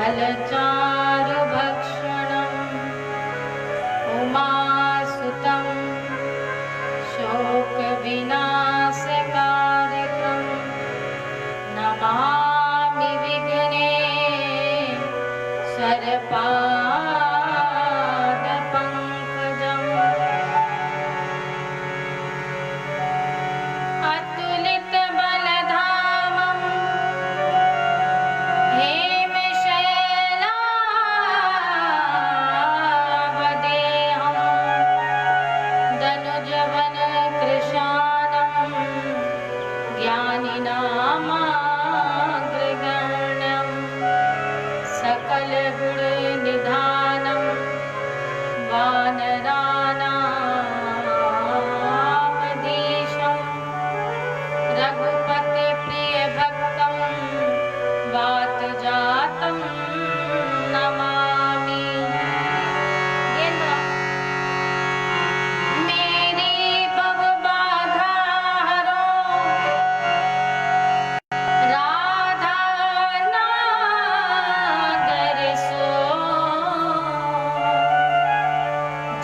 फलचारुभक्षणम् उमासुतं शोकविनाशकारकं नमामि विघ्नेश्वरपादपङ्कजम् अतुलितबलधामं हेमशैलावदेहं दनुजवनकृशानं ज्ञानिनामाग्रगण्यं सकलगुणनिधानं वानराणामधीशं रघुपतिप्रियभक्तं वातजातं नमामि। मेरी भवबाधा हरो राधा नागर सो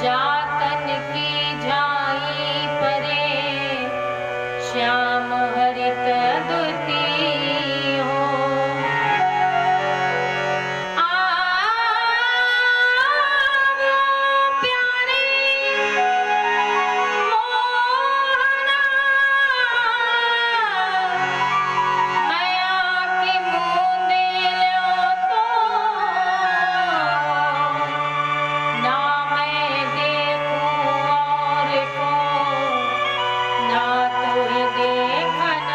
जातन की जाई परे श्याम हरित दुती हो। आवो प्यारे मोहना मया की मूंदे लो तो ना मैं देखूं और को ना तू देखन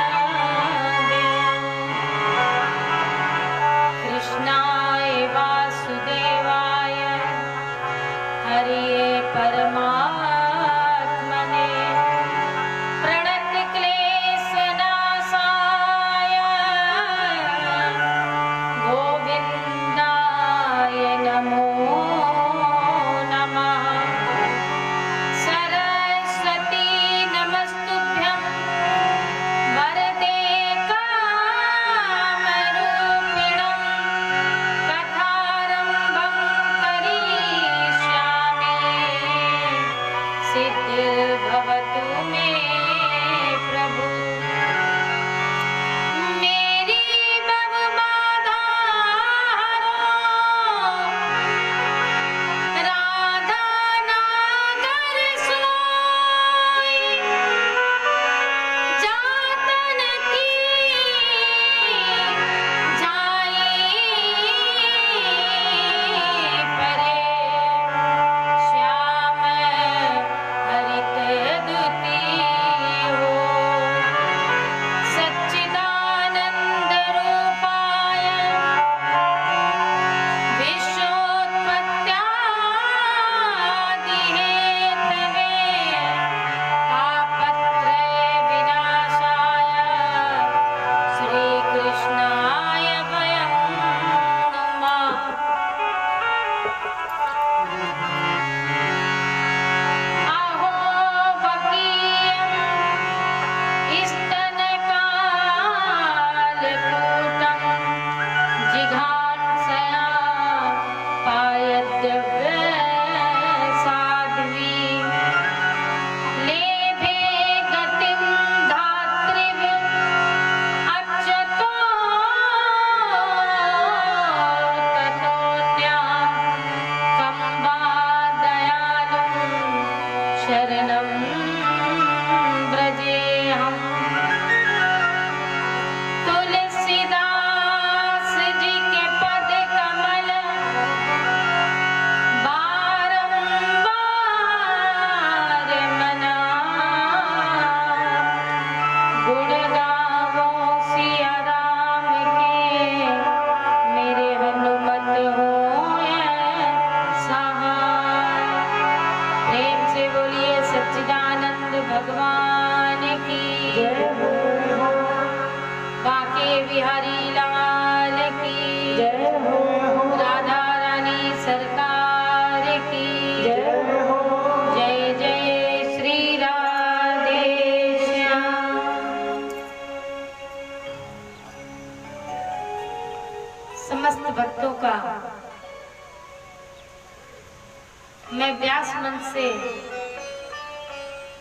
मन से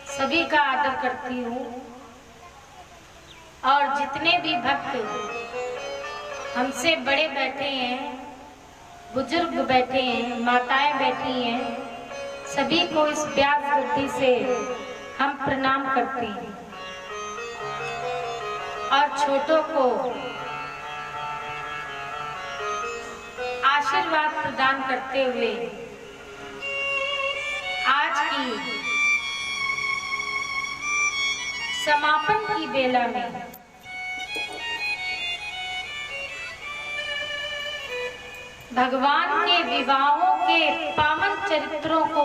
सभी का आदर करती हूँ और जितने भी भक्त हमसे बड़े बैठे हैं, बुजुर्ग बैठे हैं, माताएं बैठी हैं, सभी को इस व्यास गद्दी से हम प्रणाम करते हैं और छोटों को आशीर्वाद प्रदान करते हुए आज की समापन की बेला में भगवान के विवाहों के पावन चरित्रों को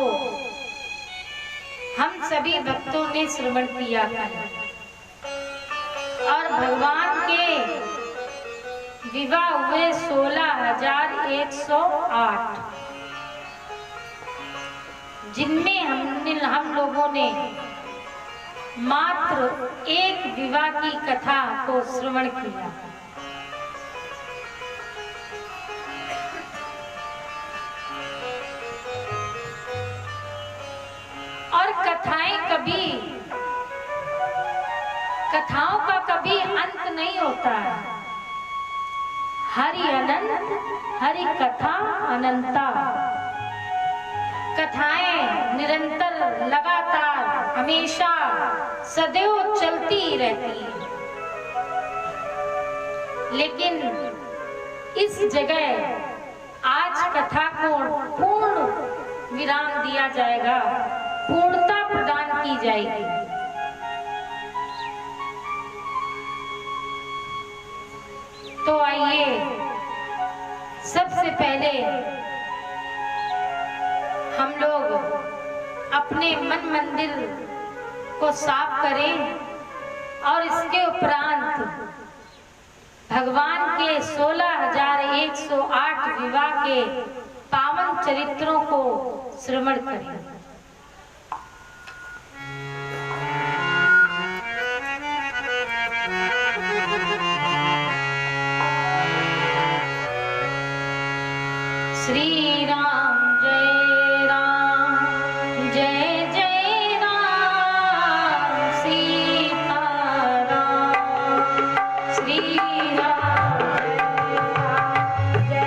हम सभी भक्तों ने श्रवण किया है और भगवान के विवाह हुए 16,108, जिनमें हम लोगों ने मात्र एक विवाह की कथा को श्रवण किया। और कथाओं का कभी अंत नहीं होता है। हरि अनंत, हरि कथा अनंता। कथाएं निरंतर, लगातार, हमेशा, सदैव चलती ही रहती है। लेकिन इस जगह आज कथा को पूर्ण विराम दिया जाएगा, पूर्णता प्रदान की जाएगी। तो आइए सबसे पहले हम लोग अपने मन मंदिर को साफ करें और इसके उपरांत भगवान के 16,108 विवाह के पावन चरित्रों को श्रवण करें। श्री राम जय राम, जय जय राम, सीता राम। श्री राम जय जय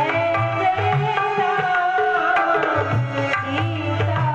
राम, सीता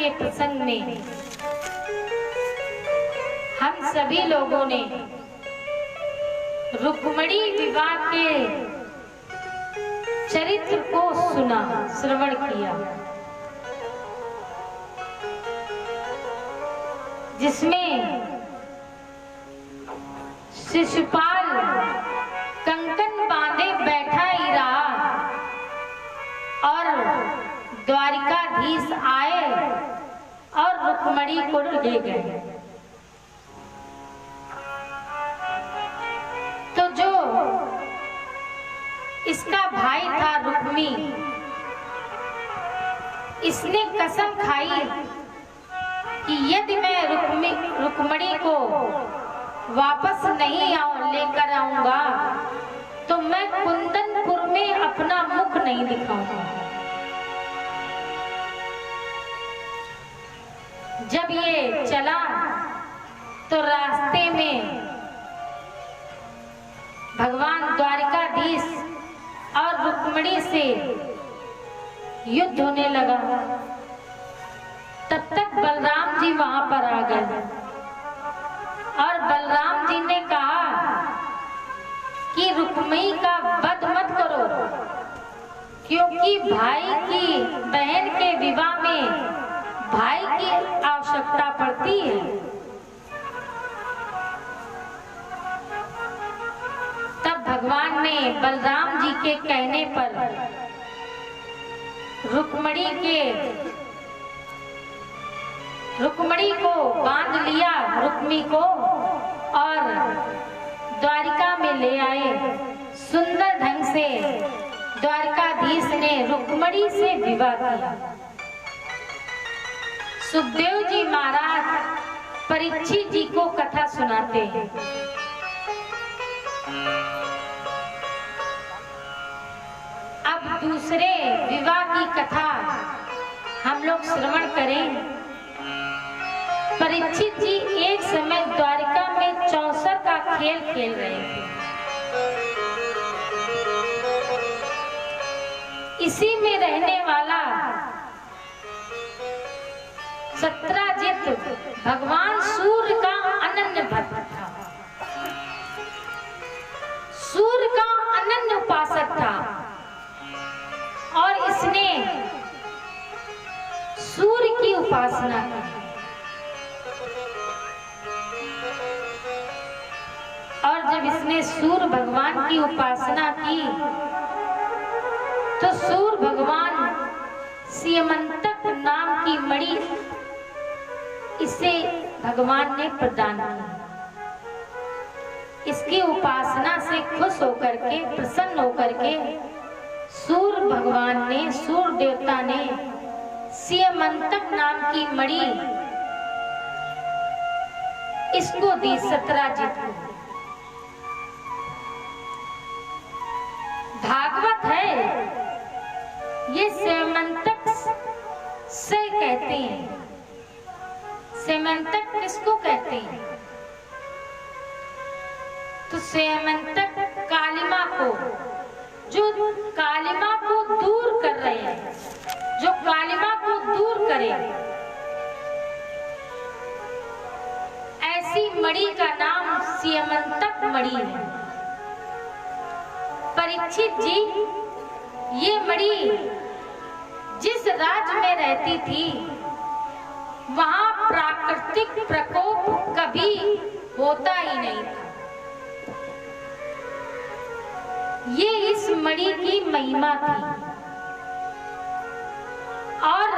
के प्रसंग में हम सभी लोगों ने रुक्मिणी विवाह के चरित्र को सुना, श्रवण किया, जिसमें शिशुपाल कंकन बांधे बैठा ही रहा और द्वारिकाधीश आए और रुक्मिणी को ले गए। तो जो इसका भाई था रुक्मी, इसने कसम खाई कि यदि मैं रुक्मिणी को वापस नहीं लेकर आऊंगा तो मैं कुंदनपुर में अपना मुख नहीं दिखाऊंगा। जब ये चला तो रास्ते में भगवान द्वारिकाधीश और रुक्मिणी से युद्ध होने लगा। तब तक बलराम जी वहां पर आ गए और बलराम जी ने कहा कि रुक्मिणी का वध मत करो, क्योंकि भाई की बहन के विवाह में भाई की आवश्यकता पड़ती है। तब भगवान ने बलराम जी के कहने पर रुक्मिणी को बांध लिया, रुक्मी को, और द्वारिका में ले आए। सुंदर ढंग से द्वारिकाधीश ने रुक्मिणी से विवाह किया। सुखदेव जी महाराज परीक्षित जी को कथा सुनाते हैं। अब दूसरे विवाह की कथा हम लोग श्रवण करें। परीक्षित जी एक समय द्वारिका में चौसर का खेल खेल रहे थे। इसी में रहने वाला सत्राजित भगवान सूर्य का अनन्य भक्त था, सूर्य का अनन्य उपासक था, और इसने सूर्य की उपासना की। और जब इसने सूर्य भगवान की उपासना की तो सूर्य भगवान सियमंतक नाम की मणि इसे भगवान ने प्रदान की। इसकी उपासना से खुश होकर के, प्रसन्न होकर के सूर्य भगवान ने, सूर्य देवता ने सियमंतक नाम की मणि इसको दी, सत्राजित को। भागवत है, ये सेमंतक से कहते हैं। सेमंतक किसको कहते हैं? तो सेमंतक कालिमा को, जो कालिमा को दूर कर रहे हैं, जो कालिमा को दूर करे, ऐसी मणि का नाम सेमंतक मणि है। परीक्षित जी, ये मणि जिस राज्य में रहती थी वहां प्राकृतिक प्रकोप कभी होता ही नहीं था। ये इस मणि की महिमा थी। और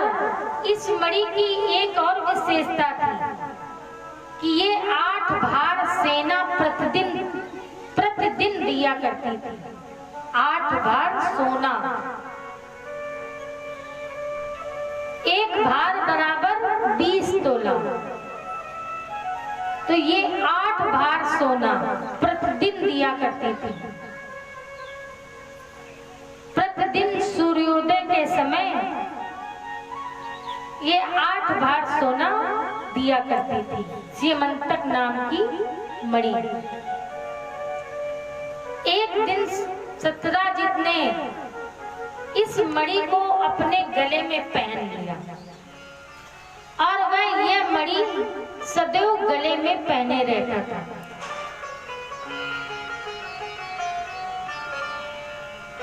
इस मणि की एक और विशेषता थी कि ये 8 भार सेना प्रतिदिन दिया करती थी। 8 भार सोना, 1 भार बराबर 20 तोला। तो ये 8 भार सोना प्रतिदिन दिया करती थी। प्रतिदिन सूर्योदय के समय ये 8 भार सोना दिया करती थी, सीमंतक नाम की मणि। एक दिन सत्राजित ने इस मणि को अपने गले में पहन लिया मणि सदैव गले में पहने रहता था।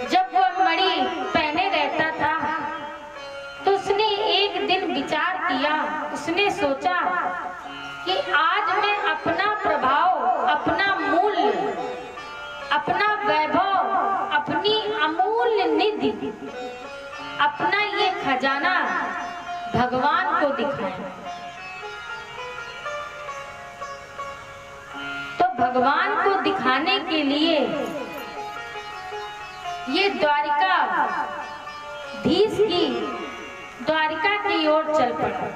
जब वह मणि पहने रहता था तो उसने एक दिन विचार किया, उसने सोचा कि आज मैं अपना प्रभाव, अपना मूल्य, अपना वैभव, अपनी अमूल्य निधि, अपना ये खजाना भगवान को दिखाएं। तो भगवान को दिखाने के लिए ये द्वारिका धीस की द्वारिका की ओर चल पड़ा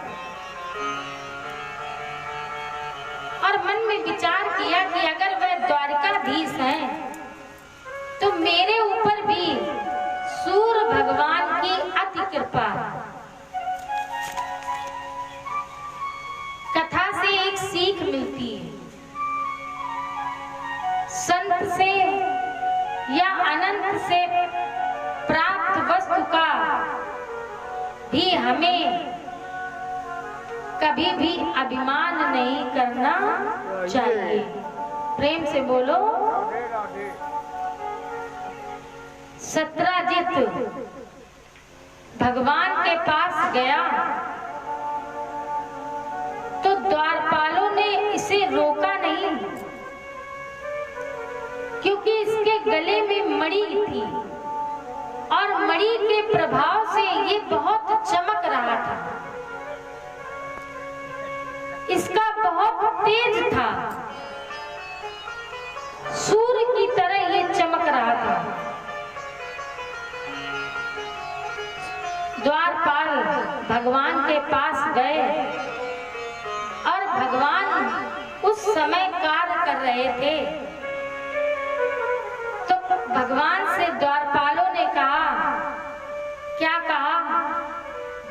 और मन में विचार किया कि अगर वह द्वारिकाधीश हैं तो मेरे ऊपर भी सूर्य भगवान की अति कृपा है। कथा से एक सीख मिलती है, संत से या अनंत से प्राप्त वस्तु का भी हमें कभी भी अभिमान नहीं करना चाहिए। प्रेम से बोलो। सत्राजित भगवान के पास गया तो द्वारपालों ने इसे रोका नहीं, क्योंकि इसके गले में मणि थी और मणि के प्रभाव से ये बहुत चमक रहा था। इसका बहुत तेज था, सूर्य की तरह ये चमक रहा था। द्वारपाल भगवान के पास गए और भगवान उस समय कार्य कर रहे थे। तो भगवान से द्वारपालों ने कहा, क्या कहा?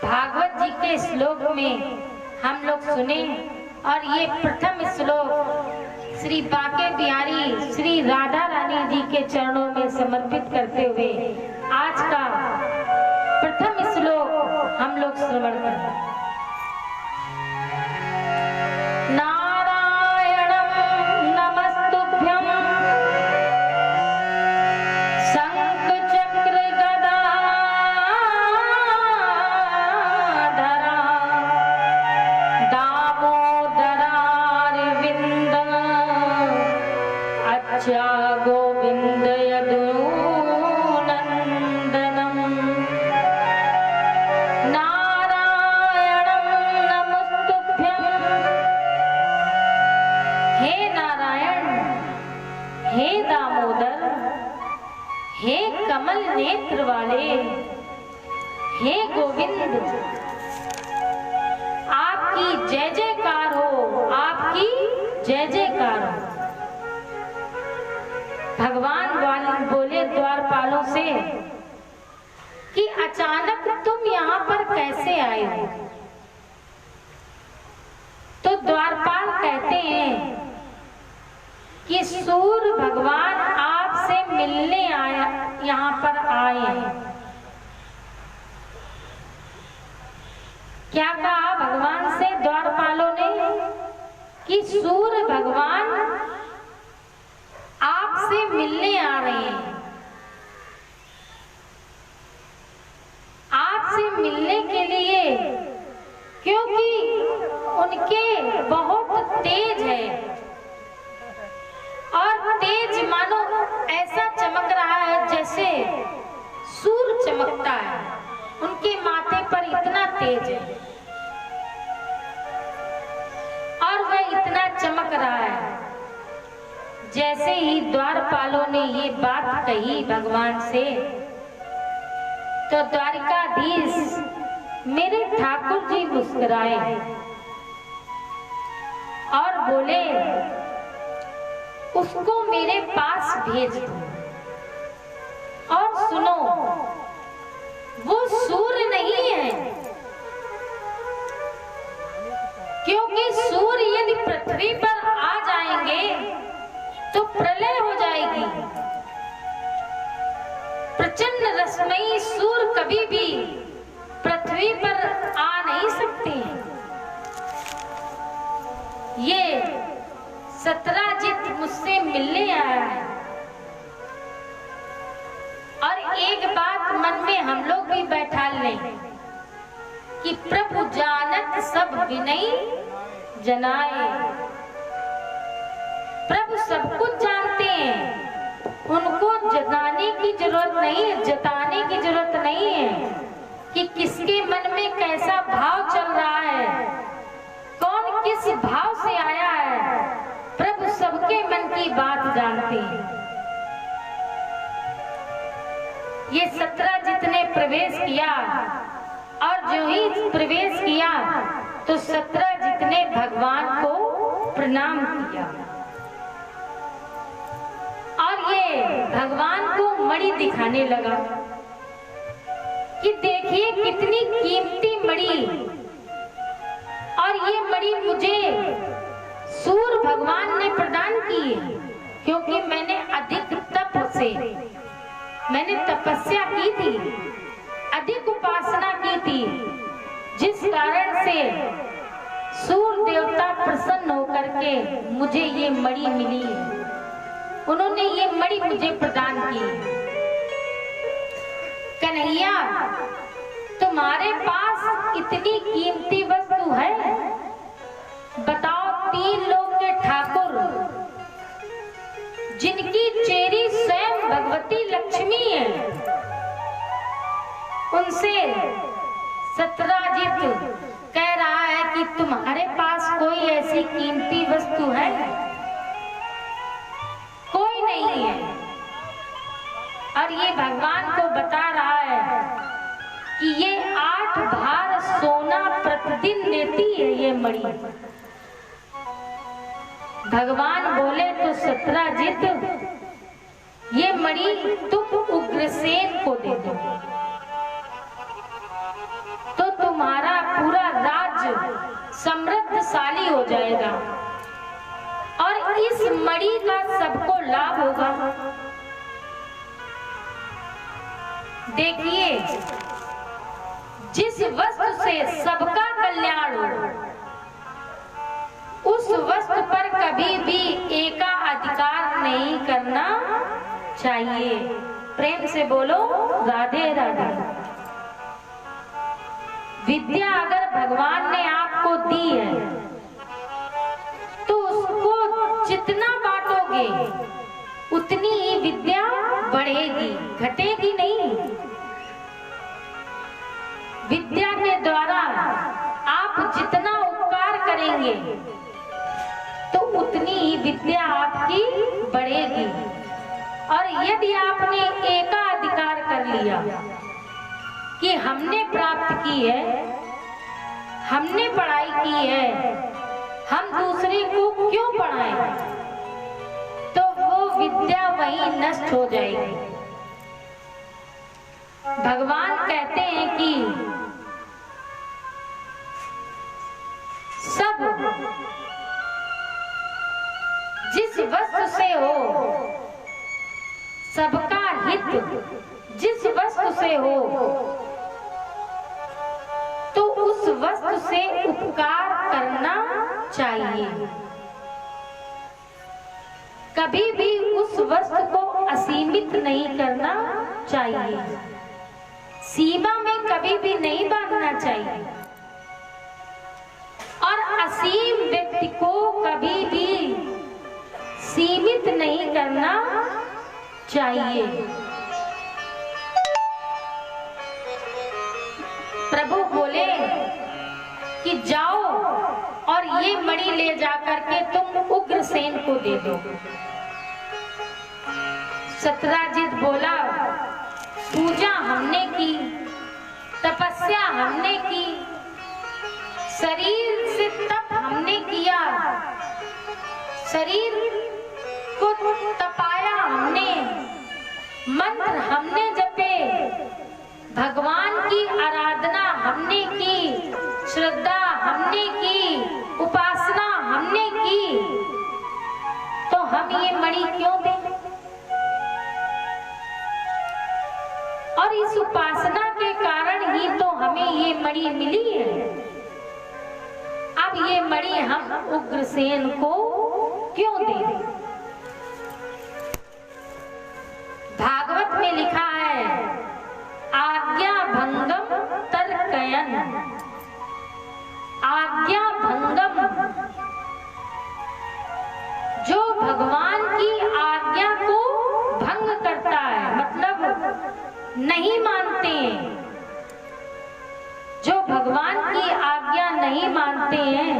भागवत जी के श्लोक में हम लोग सुने और ये प्रथम श्लोक श्री बांके बिहारी श्री राधा रानी जी के चरणों में समर्पित करते हुए आज का प्रथम श्लोक हम लोग श्रवण करें। नारायणं नमस्तुभ्यं शंख चक्र गदाधरा दामोदरारविंद अच्छा गोविंद कमल नेत्र वाले, हे गोविंद, आपकी जय जयकार हो, आपकी जय जयकार हो। भगवान बोले द्वारपालों से कि अचानक तुम यहाँ पर कैसे आए हो? तो द्वारपाल कहते हैं कि सूर्य भगवान आपसे मिलने आया, यहाँ पर आए हैं। क्या कहा भगवान से द्वारपालों ने कि सूर्य भगवान आपसे मिलने आ रहे हैं। आपसे मिलने के लिए, क्योंकि उनके बहुत तेज है और तेज मानो ऐसा चमक रहा है जैसे सूर्य चमकता है। उनके माथे पर इतना तेज है और वह इतना चमक रहा है। जैसे ही द्वारपालों ने ये बात कही भगवान से, तो द्वारिकाधीश मेरे ठाकुर जी मुस्कुराए और बोले, उसको मेरे पास भेज दो। और सुनो, वो सूर्य नहीं है, क्योंकि सूर्य यदि पृथ्वी पर आ जाएंगे तो प्रलय हो जाएगी। प्रचंड रश्मि सूर्य कभी भी पृथ्वी पर आ नहीं सकते हैं। ये सत्राजित मुझसे मिलने आया है और एक बात मन में हम लोग भी बैठा लें कि प्रभु जानत सब विनय जनाए। प्रभु सब कुछ जानते हैं, उनको जताने की जरूरत नहीं है, जताने की जरूरत नहीं है कि किसके मन में कैसा भाव चल रहा है, कौन किस भाव से आया है। प्रभु सबके मन की बात जानते हैं। ये सत्राजित ने प्रवेश किया और जो ही प्रवेश किया तो सत्राजित ने भगवान को प्रणाम किया और ये भगवान को मणि दिखाने लगा कि देखिए कितनी कीमती मणि, और ये मणि मुझे सूर्य भगवान ने प्रदान की है, क्योंकि मैंने अधिक तप से मैंने तपस्या की थी, अधिक उपासना की थी, जिस कारण से सूर्य देवता प्रसन्न होकर के मुझे ये मणि मिली। उन्होंने ये मणि मुझे प्रदान की। कन्हैया, तुम्हारे पास इतनी कीमती वस्तु है, बताओ 3 लोक के ठाकुर जिनकी चेरी स्वयं भगवती लक्ष्मी है, उनसे सत्राजित कह रहा है कि तुम्हारे पास कोई ऐसी कीमती वस्तु है? कोई नहीं है। और ये भगवान को बता रहा है कि ये 8 भार सोना प्रतिदिन देती है ये मणि। भगवान बोले तो सत्राजित, ये मणि तुम उग्रसेन को दे दो तो तुम्हारा पूरा राज्य समृद्धशाली हो जाएगा और इस मणि का सबको लाभ होगा। देखिए, जिस वस्तु से सबका कल्याण हो उस वस्तु पर कभी भी एका अधिकार नहीं करना चाहिए। प्रेम से बोलो राधे राधे। विद्या अगर भगवान ने आपको दी है तो उसको जितना बांटोगे उतनी ही विद्या बढ़ेगी, घटेगी नहीं। विद्या के द्वारा आप जितना उपकार करेंगे तो उतनी ही विद्या आपकी बढ़ेगी। और यदि आपने एकाधिकार कर लिया कि हमने प्राप्त की है, हमने पढ़ाई की है, हम दूसरे को क्यों पढ़ाएं, तो वो विद्या वहीं नष्ट हो जाएगी। भगवान कहते हैं कि सब जिस वस्तु से हो, सबका हित जिस वस्तु से हो, तो उस वस्तु से उपकार करना चाहिए। कभी भी उस वस्तु को असीमित नहीं करना चाहिए, सीमा में कभी भी नहीं बांधना चाहिए और असीम व्यक्ति को कभी भी सीमित नहीं करना चाहिए। प्रभु बोले कि जाओ और ये मणि ले जाकर के तुम उग्रसेन को दे दो। सत्राजित बोला, पूजा हमने की, तपस्या हमने की, शरीर से तप हमने किया, शरीर को तपाया हमने, मंत्र हमने जपे, भगवान की आराधना हमने की, श्रद्धा हमने की, उपासना हमने की, तो हम ये मणि क्यों दें? और इस उपासना के कारण ही तो हमें ये मणि मिली है। अब ये मणि हम उग्रसेन को क्यों दें? भागवत में लिखा है, आज्ञा भंगम तर्कयन। आज्ञा भंगम, जो भगवान की आज्ञा को भंग करता है, मतलब नहीं मानते हैं, जो भगवान की आज्ञा नहीं मानते हैं,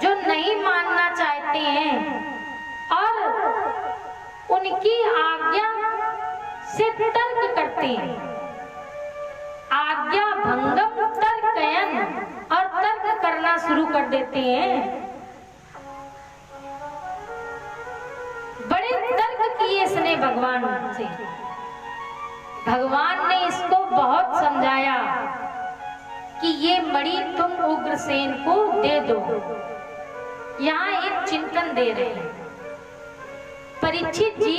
जो नहीं मानना चाहते हैं और उनकी आज्ञा से तर्क करते हैं। आज्ञा भंगम तर्कयन, और तर्क करना शुरू कर देते हैं। बड़े तर्क किए इसने भगवान से। भगवान ने इसको बहुत समझाया कि ये मणि तुम उग्रसेन को दे दो। यहाँ एक चिंतन दे रहे हैं परीक्षित जी,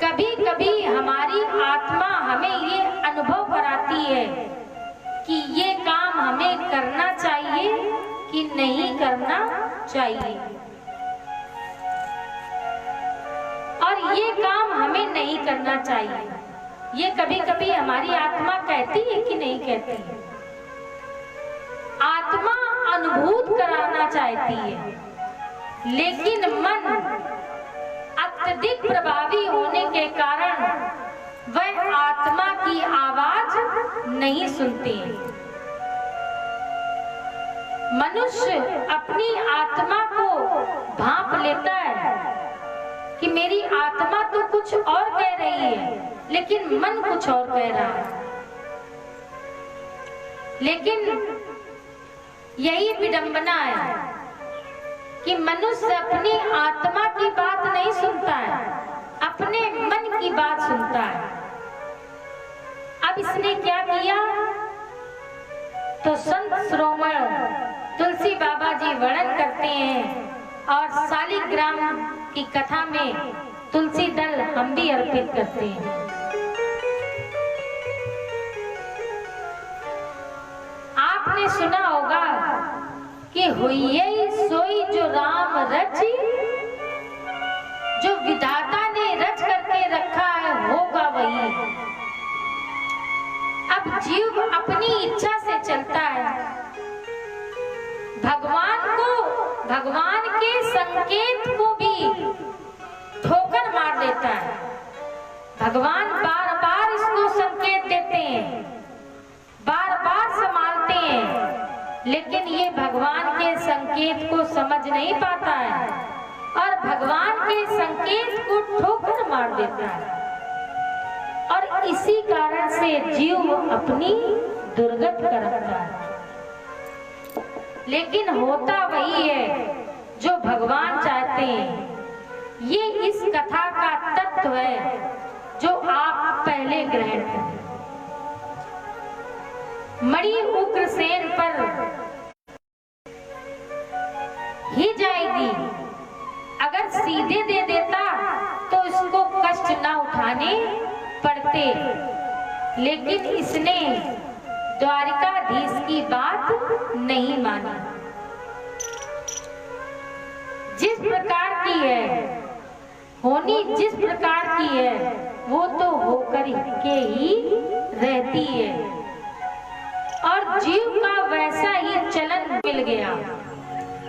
कभी कभी हमारी आत्मा हमें ये अनुभव कराती है कि ये काम हमें करना चाहिए कि नहीं करना चाहिए, और ये काम हमें नहीं करना चाहिए। ये कभी कभी हमारी आत्मा कहती है कि नहीं कहती है? आत्मा अनुभूत कराना चाहती है, लेकिन मन अत्यधिक प्रभावी होने के कारण वह आत्मा की आवाज नहीं सुनती है। मनुष्य अपनी आत्मा को भांप लेता है कि मेरी आत्मा तो कुछ और कह रही है, लेकिन मन कुछ और कह रहा है। लेकिन यही विडंबना है कि मनुष्य अपनी आत्मा की बात नहीं सुनता है, अपने मन की बात सुनता है। अब इसने क्या किया? तो संत श्रोमण तुलसी बाबा जी वर्णन करते हैं, और शालिग्राम की कथा में तुलसी दल हम भी अर्पित करते हैं। आपने सुना होगा कि हुई सोई जो राम रची, जो विधाता ने रच करके रखा है होगा वही। अब जीव अपनी इच्छा से चलता है, भगवान के संकेत को भी ठोकर मार देता है। भगवान बार बार इसको संकेत देते हैं, बार बार संभालते हैं, लेकिन ये भगवान के संकेत को समझ नहीं पाता है और भगवान के संकेत को ठोकर मार देता है, और इसी कारण से जीव अपनी दुर्गत करता है। लेकिन होता वही है जो भगवान चाहते हैं। ये इस कथा का तत्व है जो आप पहले ग्रहण करें। मणि उग्रसेन पर ही जाएगी। अगर सीधे दे देता तो इसको कष्ट ना उठाने पड़ते, लेकिन इसने द्वारिकाधीश की बात नहीं मानी। जिस प्रकार की है, होनी जिस प्रकार की है, वो तो होकर के ही रहती है, और जीव का वैसा ही चलन मिल गया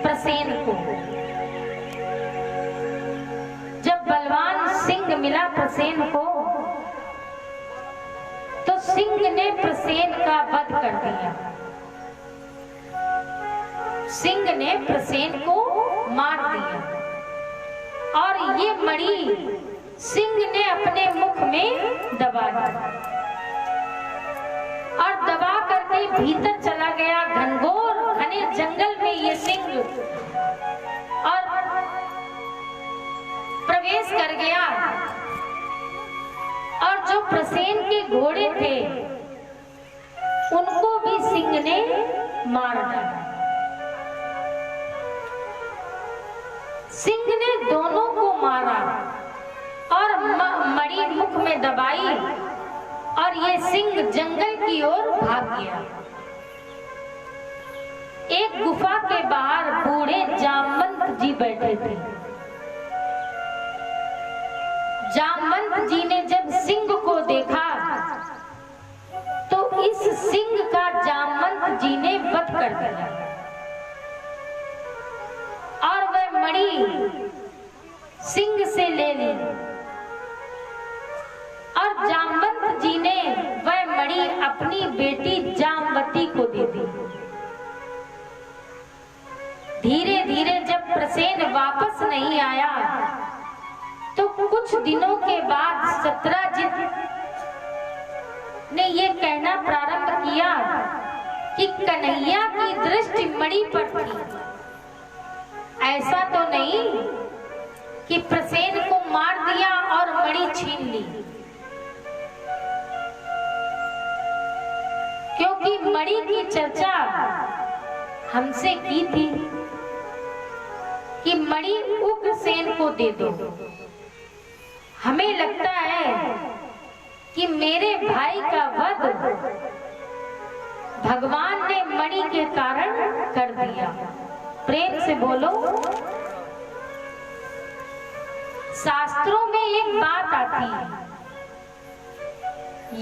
प्रसेन को। जब बलवान सिंह मिला प्रसेन को, तो सिंह ने प्रसेन का वध कर दिया। सिंह ने प्रसेन को मार दिया, और ये मणि सिंह ने अपने मुख में दबा दिया, और दबा करके भीतर चला गया। घनघोर घने जंगल में ये सिंह और प्रवेश कर गया, और जो प्रसेन के घोड़े थे उनको भी सिंह ने मार डाला। सिंह ने दोनों को मारा और मणि मुख में दबाई, और ये सिंह जंगल की ओर भाग गया। एक गुफा के बाहर बूढ़े जामवंत जी बैठे थे। जामवंत जी ने जब सिंह को देखा तो इस सिंह का जामवंत जी ने वध कर दिया और वह मणि सिंह से ले ली और जामवंत जी ने वह मणि अपनी बेटी जामवती को दे दी। धीरे धीरे जब प्रसेन वापस नहीं आया तो कुछ दिनों के बाद सत्राजित ने यह कहना प्रारंभ किया कि कन्हैया की दृष्टि मणि पर थी। ऐसा तो नहीं कि प्रसेन को मार दिया और मणि छीन ली, क्योंकि मणि की चर्चा हमसे की थी कि मणि उग्रसेन को दे दो। हमें लगता है कि मेरे भाई का वध भगवान ने मणि के कारण कर दिया। प्रेम से बोलो। शास्त्रों में एक बात आती है,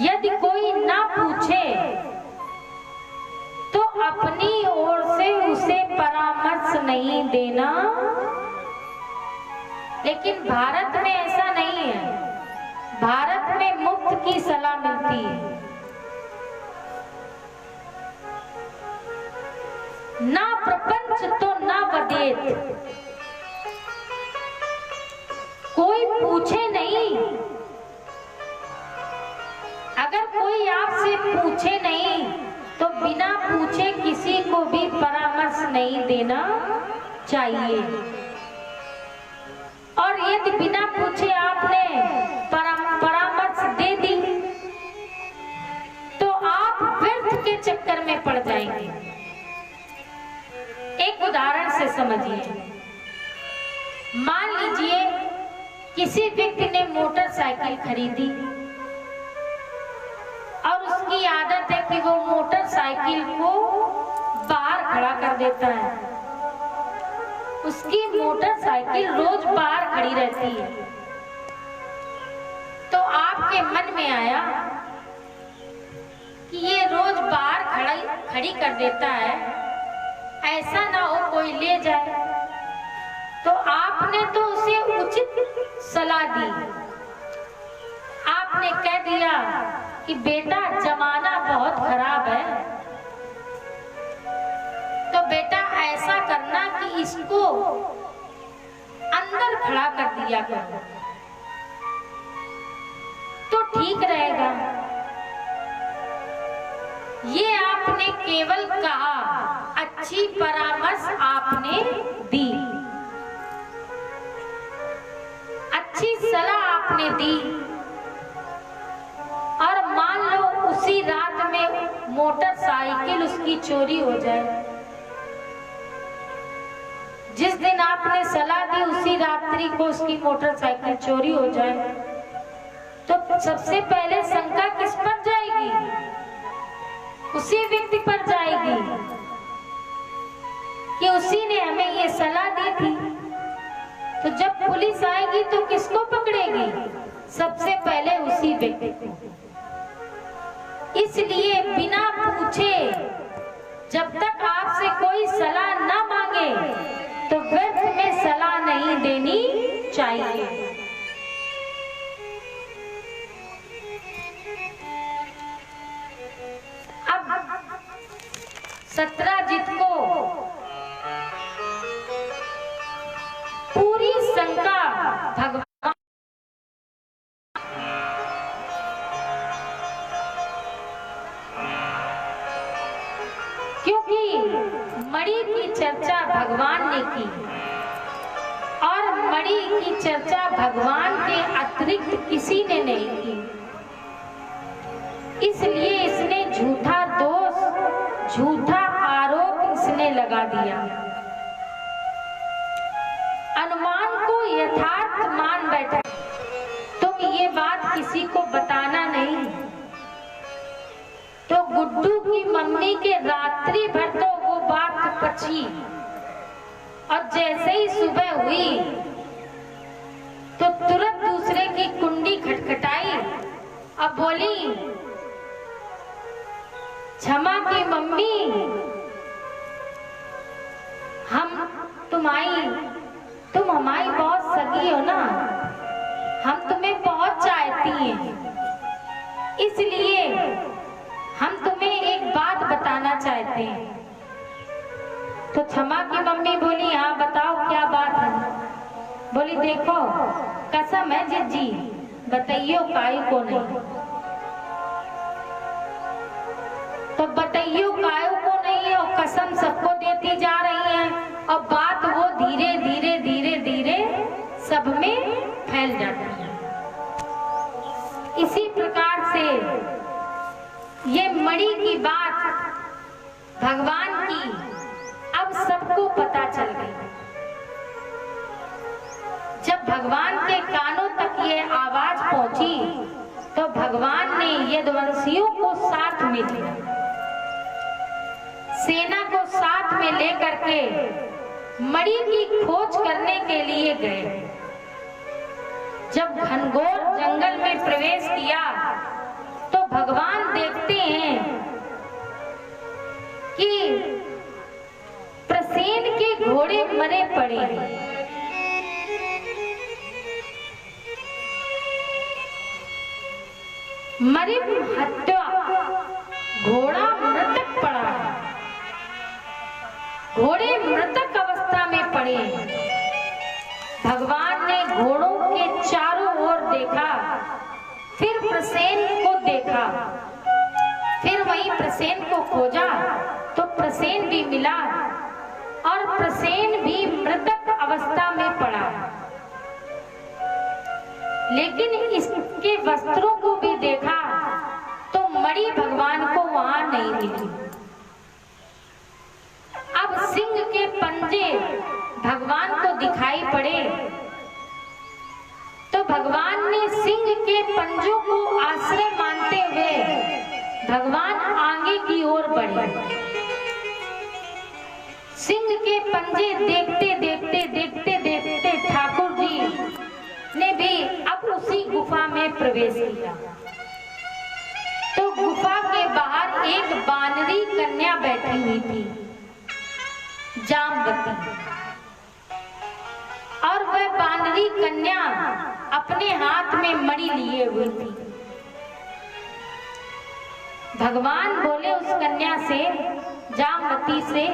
यदि कोई ना पूछे तो अपनी ओर से उसे परामर्श नहीं देना। लेकिन भारत में ऐसा नहीं है। भारत में मुफ्त की सलाह मिलती है। ना प्रपंच तो ना वदेत। कोई पूछे नहीं। अगर कोई आपसे पूछे नहीं तो बिना पूछे किसी को भी परामर्श नहीं देना चाहिए। और यदि बिना पूछे आपने परामर्श दे दी तो आप व्यर्थ के चक्कर में पड़ जाएंगे। एक उदाहरण से समझिए। मान लीजिए किसी व्यक्ति ने मोटरसाइकिल खरीदी और उसकी आदत है कि वो मोटरसाइकिल को बाहर खड़ा कर देता है। उसकी मोटरसाइकिल रोज बाहर खड़ी रहती है। तो आपके मन में आया कि ये रोज बाहर खड़ी कर देता है, ऐसा ना हो कोई ले जाए। तो आपने तो उसे उचित सलाह दी। आपने कह दिया कि बेटा जमाना बहुत खराब है, तो बेटा ऐसा करना कि इसको अंदर खड़ा कर दिया करो तो ठीक रहेगा। ये आपने केवल कहा, अच्छी परामर्श आपने दी, अच्छी सलाह आपने दी। और मान लो उसी रात में मोटरसाइकिल उसकी चोरी हो जाए। जिस दिन आपने सलाह दी उसी रात्रि को उसकी मोटरसाइकिल चोरी हो जाए तो सबसे पहले शंका किस पर जाएगी? उसी व्यक्ति पर जाएगी कि उसी ने हमें ये सलाह दी थी। तो जब पुलिस आएगी तो किसको पकड़ेगी? सबसे पहले उसी व्यक्ति को। इसलिए बिना पूछे जब तक आपसे कोई सलाह ना मांगे तो व्यर्थ में सलाह नहीं देनी चाहिए। अब सत्राजित को पूरी शंका भगवान, क्योंकि मणि की चर्चा भगवान ने की और मणि की चर्चा भगवान के अतिरिक्त किसी ने नहीं की। इसलिए इसने झूठा दोष, झूठा आरोप इसने लगा दिया। अनुमान को यथार्थ मान बैठा। तुम ये बात किसी को बताना नहीं। तो गुड्डू की मम्मी के रात्रि भर तो वो बात की और जैसे ही सुबह हुई तो तुरंत दूसरे की कुंडी खटखटाई और बोली, क्षमा की मम्मी, तुम हमारी बहुत सगी हो ना, हम तुम्हें बहुत चाहती हैं, इसलिए हम तुम्हें एक बात बताना चाहते हैं। तो क्षमा की मम्मी बोली, हाँ बताओ क्या बात है। बोली, देखो कसम है जिज्जी, बताइयो काई को नहीं। तो बताइयो कायो को नहीं और कसम सबको देती जा रही है और बात वो धीरे धीरे धीरे धीरे सब में फैल जाती है। इसी प्रकार से ये मणि की बात भगवान की अब सबको पता चल गई। जब भगवान के कानों तक ये आवाज पहुंची तो भगवान ने यदुवंशियों को साथ में लिया, सेना को साथ में लेकर के मणि की खोज करने के लिए गए। जब घनघोर जंगल में प्रवेश किया तो भगवान देखते हैं कि प्रसेन के घोड़े मरे पड़े हैं। मरे हत्या, घोड़ा मृतक पड़ा है, घोड़े मृतक अवस्था में पड़े हैं। भगवान ने घोड़ों के चारों ओर देखा, फिर प्रसेन को देखा, फिर वहीं प्रसेन को खोजा तो प्रसेन भी मिला और प्रसेन भी मृतक अवस्था में पड़ा। लेकिन इसके वस्त्रों को भी देखा तो मणि भगवान को वहां नहीं मिली। अब सिंह के पंजे भगवान को दिखाई पड़े तो भगवान ने सिंह के पंजों को आश्रय मानते हुए भगवान आगे की ओर बढ़े। सिंह के पंजे देखते देखते देखते देखते ठाकुर जी ने भी अब उसी गुफा में प्रवेश किया। तो गुफा के बाहर एक बानरी कन्या बैठी हुई थी, जामवती, और वह बानरी कन्या अपने हाथ में मणि लिए हुई थी। भगवान बोले उस कन्या से, जामवती से,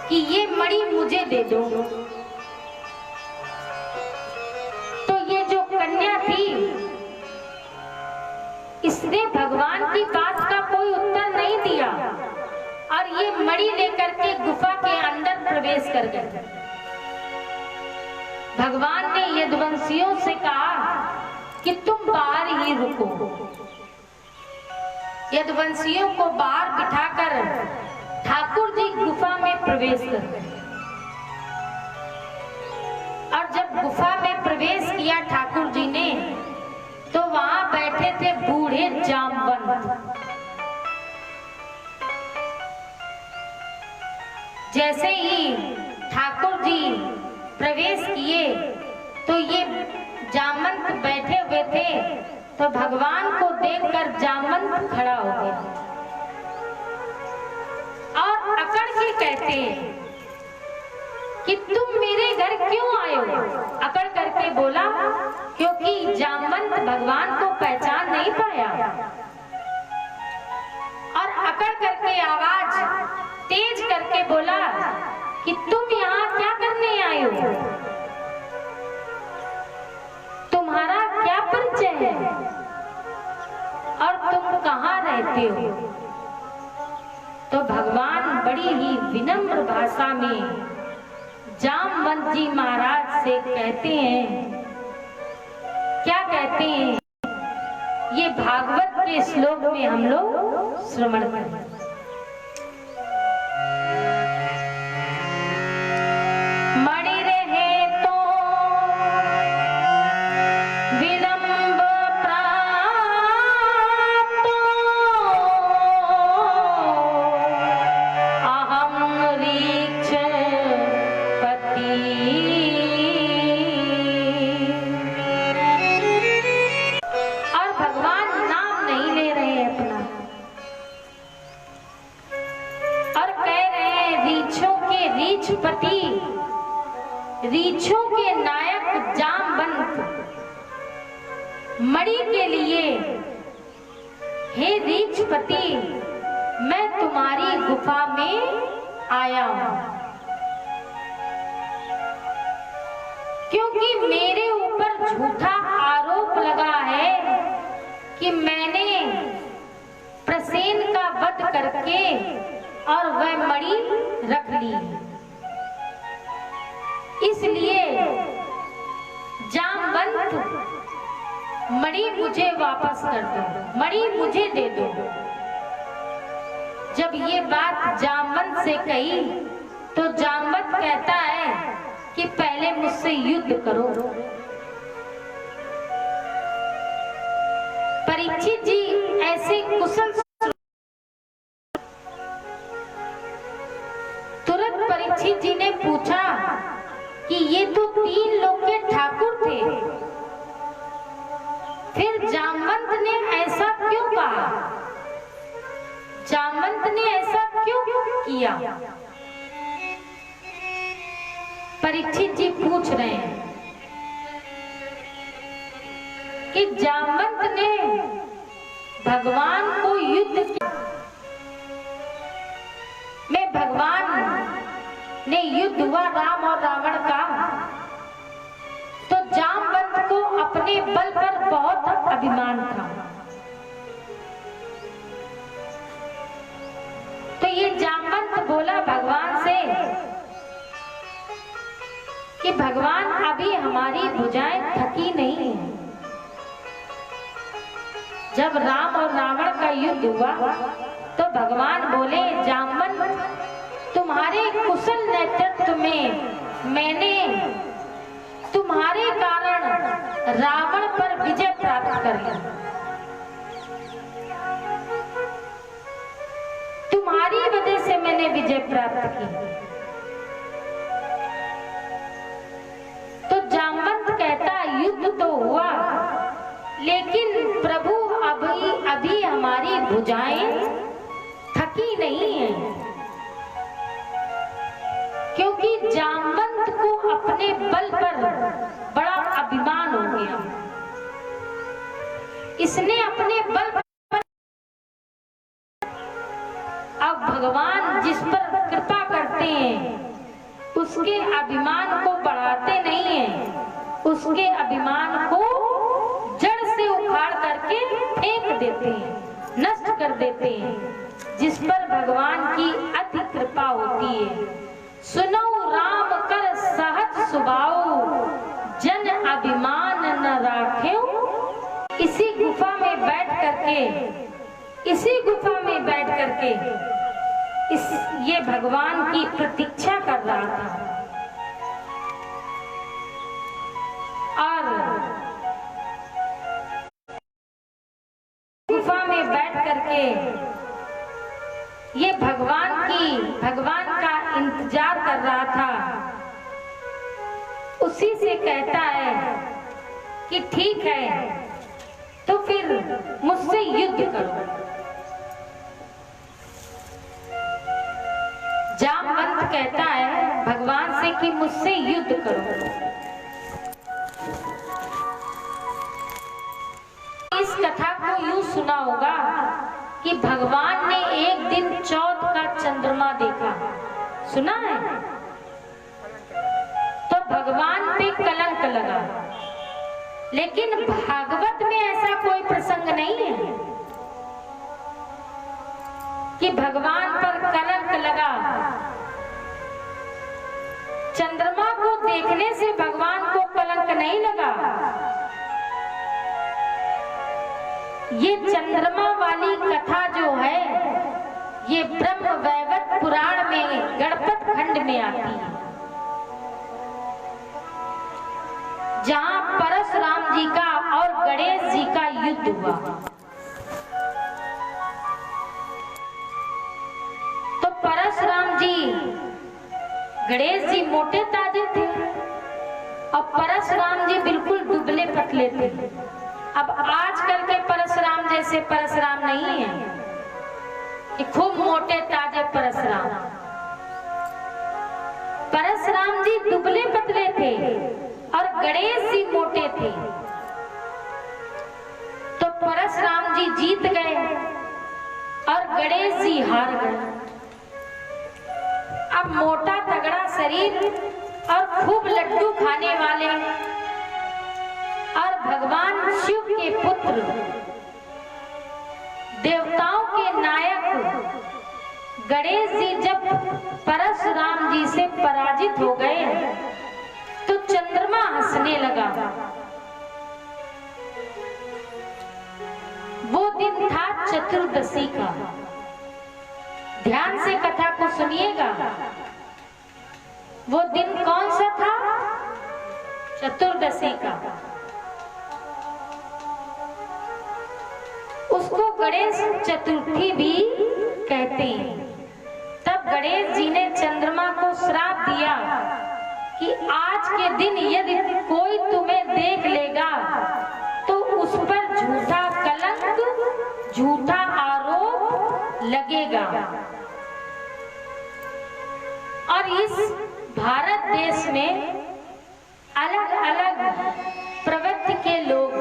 कि ये मणि मुझे दे दो। तो ये जो कन्या थी इसने भगवान की बात का कोई उत्तर नहीं दिया और ये मणि लेकर के गुफा के अंदर प्रवेश कर गए। भगवान ने यदुवंशियों से कहा कि तुम बाहर ही रुको। यदुवंशियों को बाहर बिठाकर ठाकुर जी गुफा में प्रवेश कर गए। और जब गुफा में प्रवेश किया ठाकुर जी ने तो वहां बैठे थे बूढ़े जामवंत। जैसे ही ठाकुर जी प्रवेश किए तो ये जामवंत बैठे हुए थे तो भगवान को देखकर जामवंत खड़ा हो गया और अकड़ के कहते कि तुम मेरे घर क्यों आए हो। अकड़ करके बोला क्योंकि जामवंत भगवान को पहचान नहीं पाया और अकड़ करके आवाज तेज करके बोला कि तुम यहाँ क्या करने आए हो, तुम्हारा क्या परिचय है और तुम कहाँ रहते हो। तो भगवान बड़ी ही विनम्र भाषा में जामवंत जी महाराज से कहते हैं, क्या कहते हैं, ये भागवत के श्लोक में हम लोग श्रवण करें। मणि रहे तो विलंब प्राप्तो, अहम रीक्ष रीछपति रीछों के नायक जामवंत मणि के लिए, हे रीछपति मैं तुम्हारी गुफा में आया हूं, क्योंकि मेरे ऊपर झूठा आरोप लगा है कि मैंने प्रसेन का वध करके और वह मणि रख ली। इसलिए जामवंत मणि मुझे वापस कर दो, मणि मुझे दे दो। जब ये बात जामवंत से कही तो जामवंत कहता है कि पहले मुझसे युद्ध करो। परीक्षित जी ऐसे कुशल, तुरंत परीक्षित जी ने पूछा कि ये तो 3 लोग के ठाकुर थे, फिर जामवंत ने ऐसा क्यों कहा, जामवंत ने ऐसा क्यों किया? परीक्षित जी पूछ रहे हैं कि जामवंत ने भगवान को युद्ध में, भगवान ने युद्ध हुआ राम और रावण का, तो जामवंत को अपने बल पर बहुत अभिमान था। तो ये जामवंत बोला भगवान से कि भगवान अभी हमारी भुजाएं थकी नहीं है। जब राम और रावण का युद्ध हुआ तो भगवान बोले जामवंत तुम्हारे कुशल नेतृत्व में मैंने तुम्हारे कारण रावण पर विजय प्राप्त कर ली, तुम्हारी वजह से मैंने विजय प्राप्त की। तो जामवंत कहता युद्ध तो हुआ, लेकिन प्रभु अभी हमारी भुजाएं थकी नहीं है, क्योंकि जामवंत को अपने बल पर बड़ा अभिमान हो गया। इसने अपने बल पर, अब भगवान जिस पर कृपा करते हैं उसके अभिमान को बढ़ाते नहीं हैं, उसके अभिमान को जड़ से उखाड़ करके फेंक देते हैं, नष्ट कर देते हैं। जिस पर भगवान की अति कृपा होती है। सुनो राम कर सहज स्वभाव, जन अभिमान न राख्यो। इसी गुफा में बैठ करके ये भगवान की प्रतीक्षा कर रहा था। और गुफा में बैठ करके ये भगवान का इंतजार कर रहा था। उसी से कहता है कि ठीक है तो फिर मुझसे युद्ध करो। जामवंत कहता है भगवान से कि मुझसे युद्ध करो। इस कथा को यूं सुना होगा कि भगवान ने एक दिन चौथ का चंद्रमा देखा, सुना है? तो भगवान पे कलंक लगा। लेकिन भागवत में ऐसा कोई प्रसंग नहीं है कि भगवान पर कलंक लगा। चंद्रमा को देखने से भगवान को कलंक नहीं लगा। ये चंद्रमा वाली कथा जो है ये ब्रह्म वैवर्त पुराण में गणपत खंड में आती है, जहां परशुराम जी का और गणेश जी का युद्ध हुआ। तो परशुराम जी, गणेश जी मोटे ताजे थे और परशुराम जी बिल्कुल दुबले पतले थे। अब आजकल के परशुराम जैसे परशुराम नहीं है कि खूब मोटे ताजे परशुराम। थे और गणेश जी मोटे थे, तो परशुराम जी जीत गए और गणेश जी हार गए। अब मोटा तगड़ा शरीर और खूब लड्डू खाने वाले और भगवान शिव के पुत्र, देवताओं के नायक गणेश जी जब परशुराम जी से पराजित हो गए तो चंद्रमा हंसने लगा। वो दिन था चतुर्दशी का। ध्यान से कथा को सुनिएगा। वो दिन कौन सा था? चतुर्दशी का। उसको गणेश चतुर्थी भी कहते हैं। तब गणेश जी ने चंद्रमा को श्राप दिया कि आज के दिन यदि कोई तुम्हें देख लेगा तो उस पर झूठा कलंक, झूठा आरोप लगेगा। और इस भारत देश में अलग अलग प्रवृत्ति के लोग,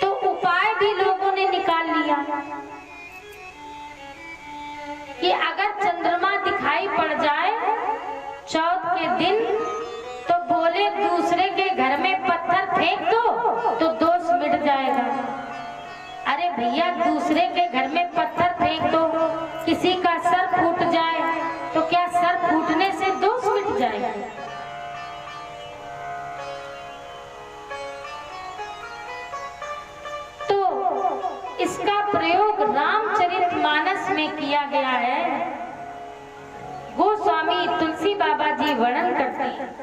तो उपाय भी लोगों ने निकाल लिया कि अगर चंद्रमा दिखाई पड़ जाए चौथ के दिन तो बोले दूसरे के घर में पत्थर फेंक दो तो दोष मिट जाएगा। अरे भैया, दूसरे के घर में पत्थर फेंक दो, किसी का सर फूट जाए तो क्या सर फूटने से दोष मिट जाएगा? तो इसका प्रयोग रामचरितमानस में किया गया है। गोस्वामी तुलसी बाबा जी वर्णन करते हैं।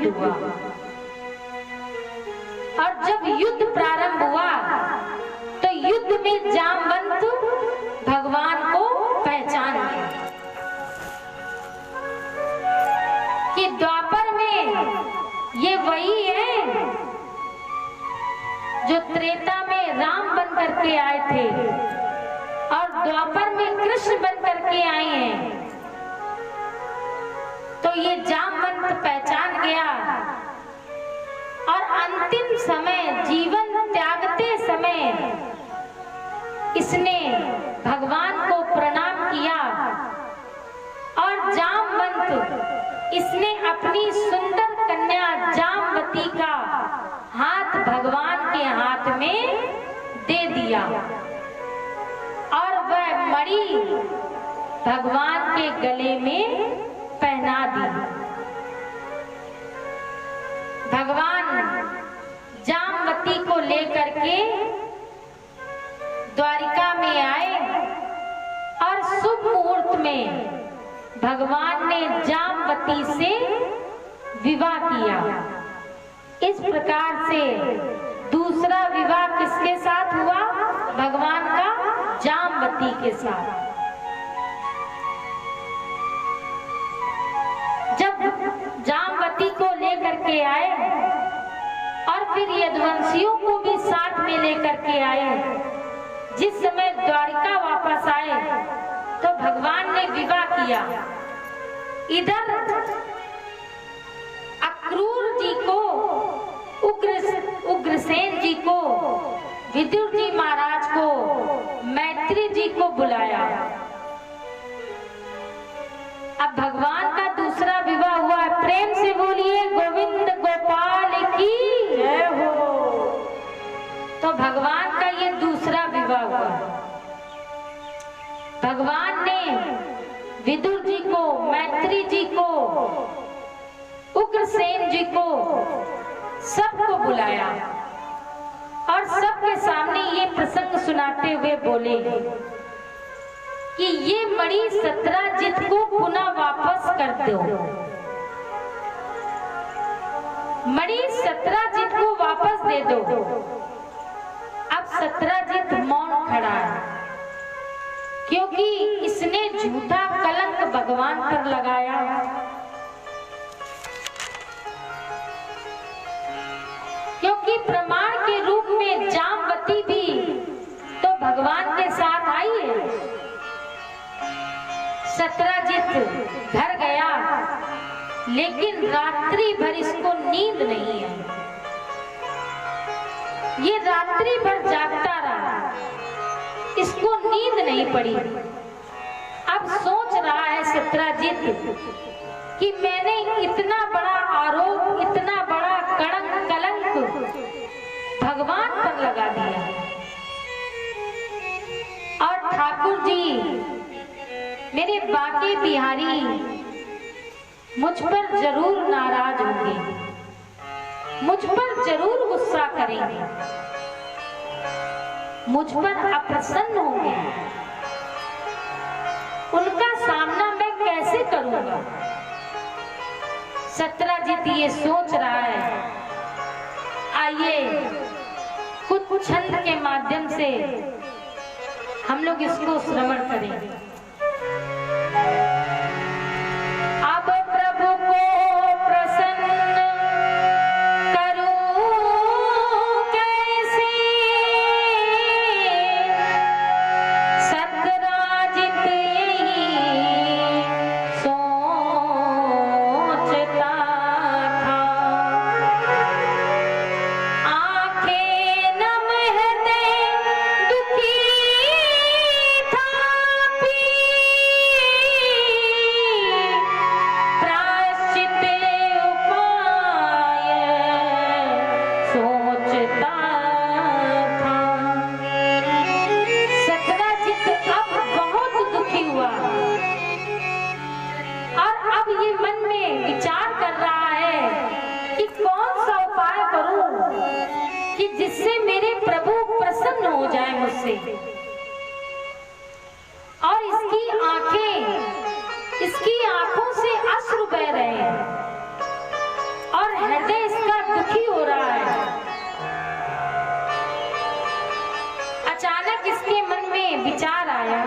हुआ और जब युद्ध प्रारंभ हुआ तो युद्ध में जामवंत भगवान को पहचान गए कि द्वापर में ये वही है जो त्रेता में राम बन करके आए थे और द्वापर में कृष्ण बन करके आए हैं। तो ये जामवंत पहचान गया और अंतिम समय, जीवन त्यागते समय इसने भगवान को प्रणाम किया और जामवंत इसने अपनी सुंदर कन्या जामवती का हाथ भगवान के हाथ में दे दिया और वह मणि भगवान के गले में पहना दी। भगवान जामवती को लेकर के द्वारिका में आए और शुभ मुहूर्त में भगवान ने जामवती से विवाह किया। इस प्रकार से दूसरा विवाह किसके साथ हुआ? भगवान का जामवती के साथ। जब जामवती को लेकर के आए और फिर यदुवंशियों को भी साथ में लेकर के आए, जिस समय द्वारिका वापस आए तो भगवान ने विवाह किया। इधर अक्रूर जी को, उग्रसेन जी को, विदुर जी महाराज को, मैत्री जी को बुलाया। अब भगवान का दूसरा विवाह हुआ भगवान ने विदुर जी को, मैत्री जी को, उग्रसेन जी को, सबको बुलाया और सबके सामने ये प्रसंग सुनाते हुए बोले कि ये मणि सत्राजित को पुनः वापस कर दो। मणि सत्राजित को वापस दे दो। अब सत्राजित मौन खड़ा है, क्योंकि इसने झूठा कलंक भगवान पर लगाया। क्योंकि प्रमाण के रूप में जामवती भी तो भगवान के साथ आई है। सत्राजित घर गया, लेकिन रात्रि भर इसको नींद नहीं है। ये रात्रि भर जागता रहा, इसको नींद नहीं पड़ी। अब सोच रहा है सत्राजित कि मैंने इतना बड़ा आरोप, इतना बड़ा कलंक भगवान पर लगा दिया, और ठाकुर जी मेरे बाके बिहारी मुझ पर जरूर नाराज होंगे, मुझ पर जरूर गुस्सा करेंगे, मुझ पर अप्रसन्न होंगे। उनका सामना मैं कैसे करूंगा? सत्राजित ये सोच रहा है। आइए कुछ छंद के माध्यम से हम लोग इसको श्रवण करें। अब प्रभु को प्रसन्न करूं कैसे, सत्राजित यही सोचता था। आंखें नम हृदय दुखी था पी, प्रायश्चित उपाय सोचता था। सत्राजित अब बहुत दुखी हुआ और अब ये मन में विचार कर रहा है कि कौन सा उपाय करूं कि जिससे मेरे प्रभु प्रसन्न हो जाए मुझसे। और इसकी आंखों से अश्रु बह रहे हैं और हृदय इसका दुखी हो रहा है। अचानक इसके मन में विचार आया,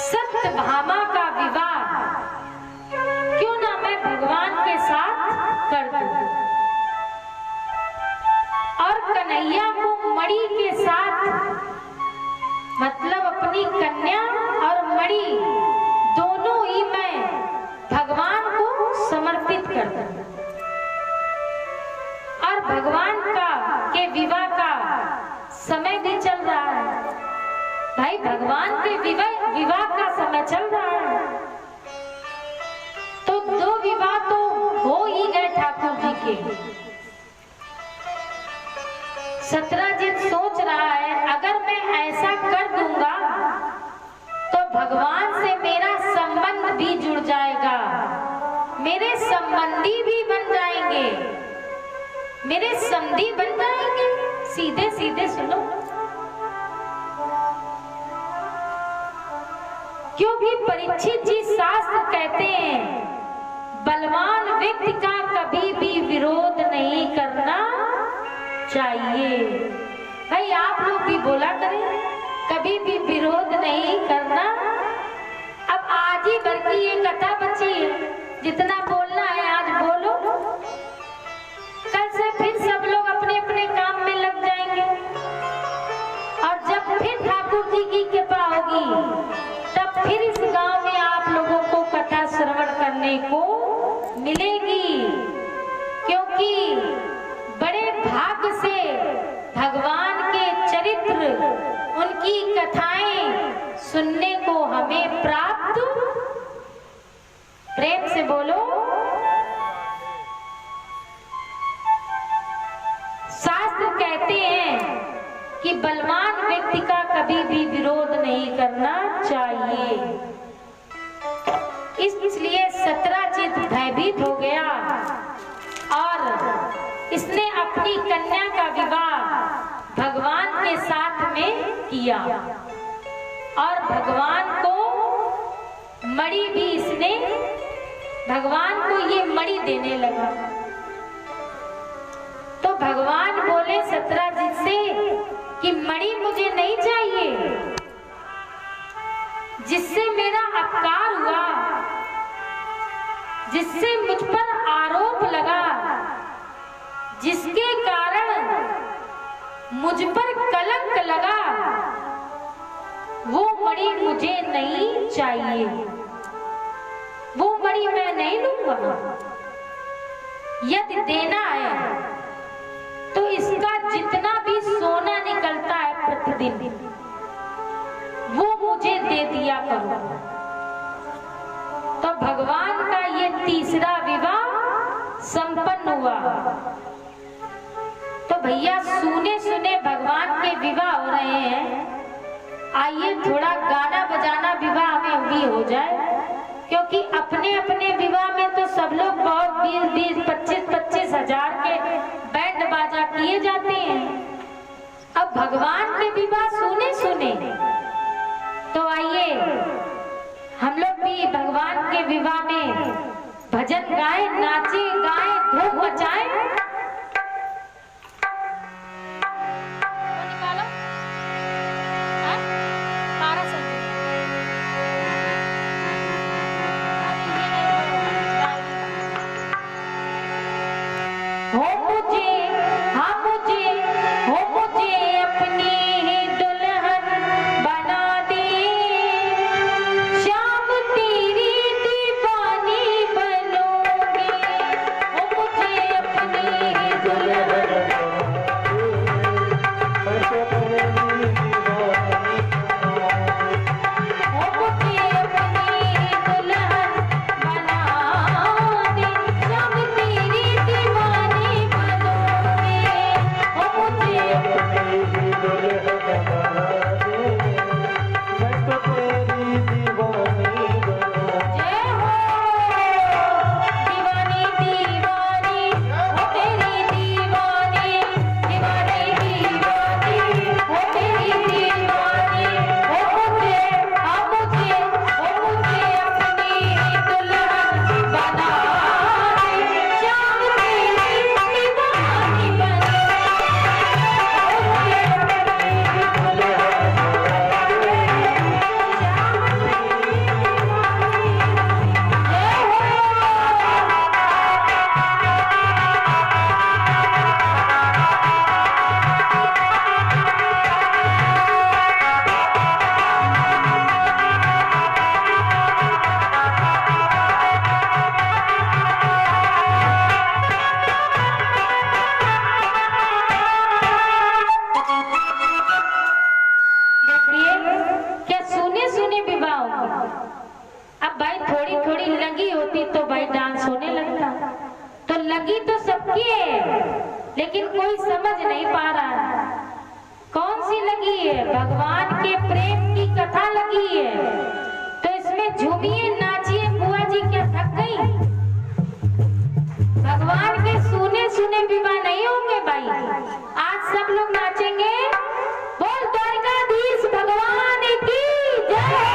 सत्यभामा का विवाह क्यों ना मैं भगवान के साथ कर दूं, और कन्हैया को मणि के साथ, मतलब अपनी कन्या और मणि दोनों ही मैं भगवान को समर्पित कर दूं। और भगवान का के विवाह का समय भी चल रहा है, भाई भगवान के विवाह का समय चल रहा है, तो 2 विवाह तो हो ही गए ठाकुर जी के। 17 सोच रहा है अगर मैं ऐसा कर दूंगा तो भगवान से मेरा संबंध भी जुड़ जाएगा, मेरे संबंधी भी बन जाएंगे, मेरे समधी बन जाएंगे। सीधे सीधे सुनो, क्योंकि परीक्षित जी शास्त्र कहते हैं बलवान व्यक्ति का कभी भी विरोध नहीं करना चाहिए। भाई आप लोग भी बोला करें, कभी भी विरोध नहीं करना। अब आज ही भर की ये कथा बची है, जितना बोलना है आज बोलो, कल से फिर सब लोग अपने अपने काम में लग जाएंगे। और जब फिर ठाकुर जी की कृपा होगी तब फिर इस गांव में आप लोगों को कथा श्रवण करने को मिलेगी, क्योंकि बड़े भाग्य से भगवान के चरित्र, उनकी कथाएं सुनने को हमें प्राप्त। प्रेम से बोलो, शास्त्र कहते हैं कि बलवान व्यक्ति का कभी भी विरोध नहीं करना चाहिए। इसलिए 17 भयभीत हो गया और इसने अपनी कन्या का विवाह भगवान के साथ में किया और भगवान को मणि भी इसने, भगवान को ये मणि देने लगा। तो भगवान बोले 17 से कि मणि मुझे नहीं चाहिए, जिससे मेरा अपकार हुआ, जिससे मुझ पर आरोप लगा, जिसके कारण मुझ पर कलंक लगा, वो मणि मुझे नहीं चाहिए, वो मणि मैं नहीं लूंगा। यदि देना है तो इसका जितना भी सोना निकलता है प्रतिदिन, वो मुझे दे दिया करो। तो भगवान का ये तीसरा विवाह संपन्न हुआ। तो भैया सुने सुने भगवान के विवाह हो रहे हैं, आइए थोड़ा गाना बजाना विवाह में भी हो जाए, क्योंकि अपने अपने विवाह में तो सब लोग बहुत 20-20, 25-25 हजार के बैंड बाजा किए जाते हैं। अब भगवान के विवाह सुने सुने, तो आइए हम लोग भी भगवान के विवाह में भजन गाए, नाचे गाए, धूम मचाए। अपनी अब भाई थोड़ी थोड़ी लगी होती तो भाई डांस होने लगता। तो लगी तो सबकी है, लेकिन कोई समझ नहीं पा रहा है कौन सी लगी है। भगवान के प्रेम की कथा लगी है, तो इसमें झूमिए नाचिए। बुआ जी क्या थक गई? भगवान के सुने सुने विवाह नहीं होंगे भाई। आज सब लोग नाचेंगे। बोल द्वारकाधीश भगवान की जय।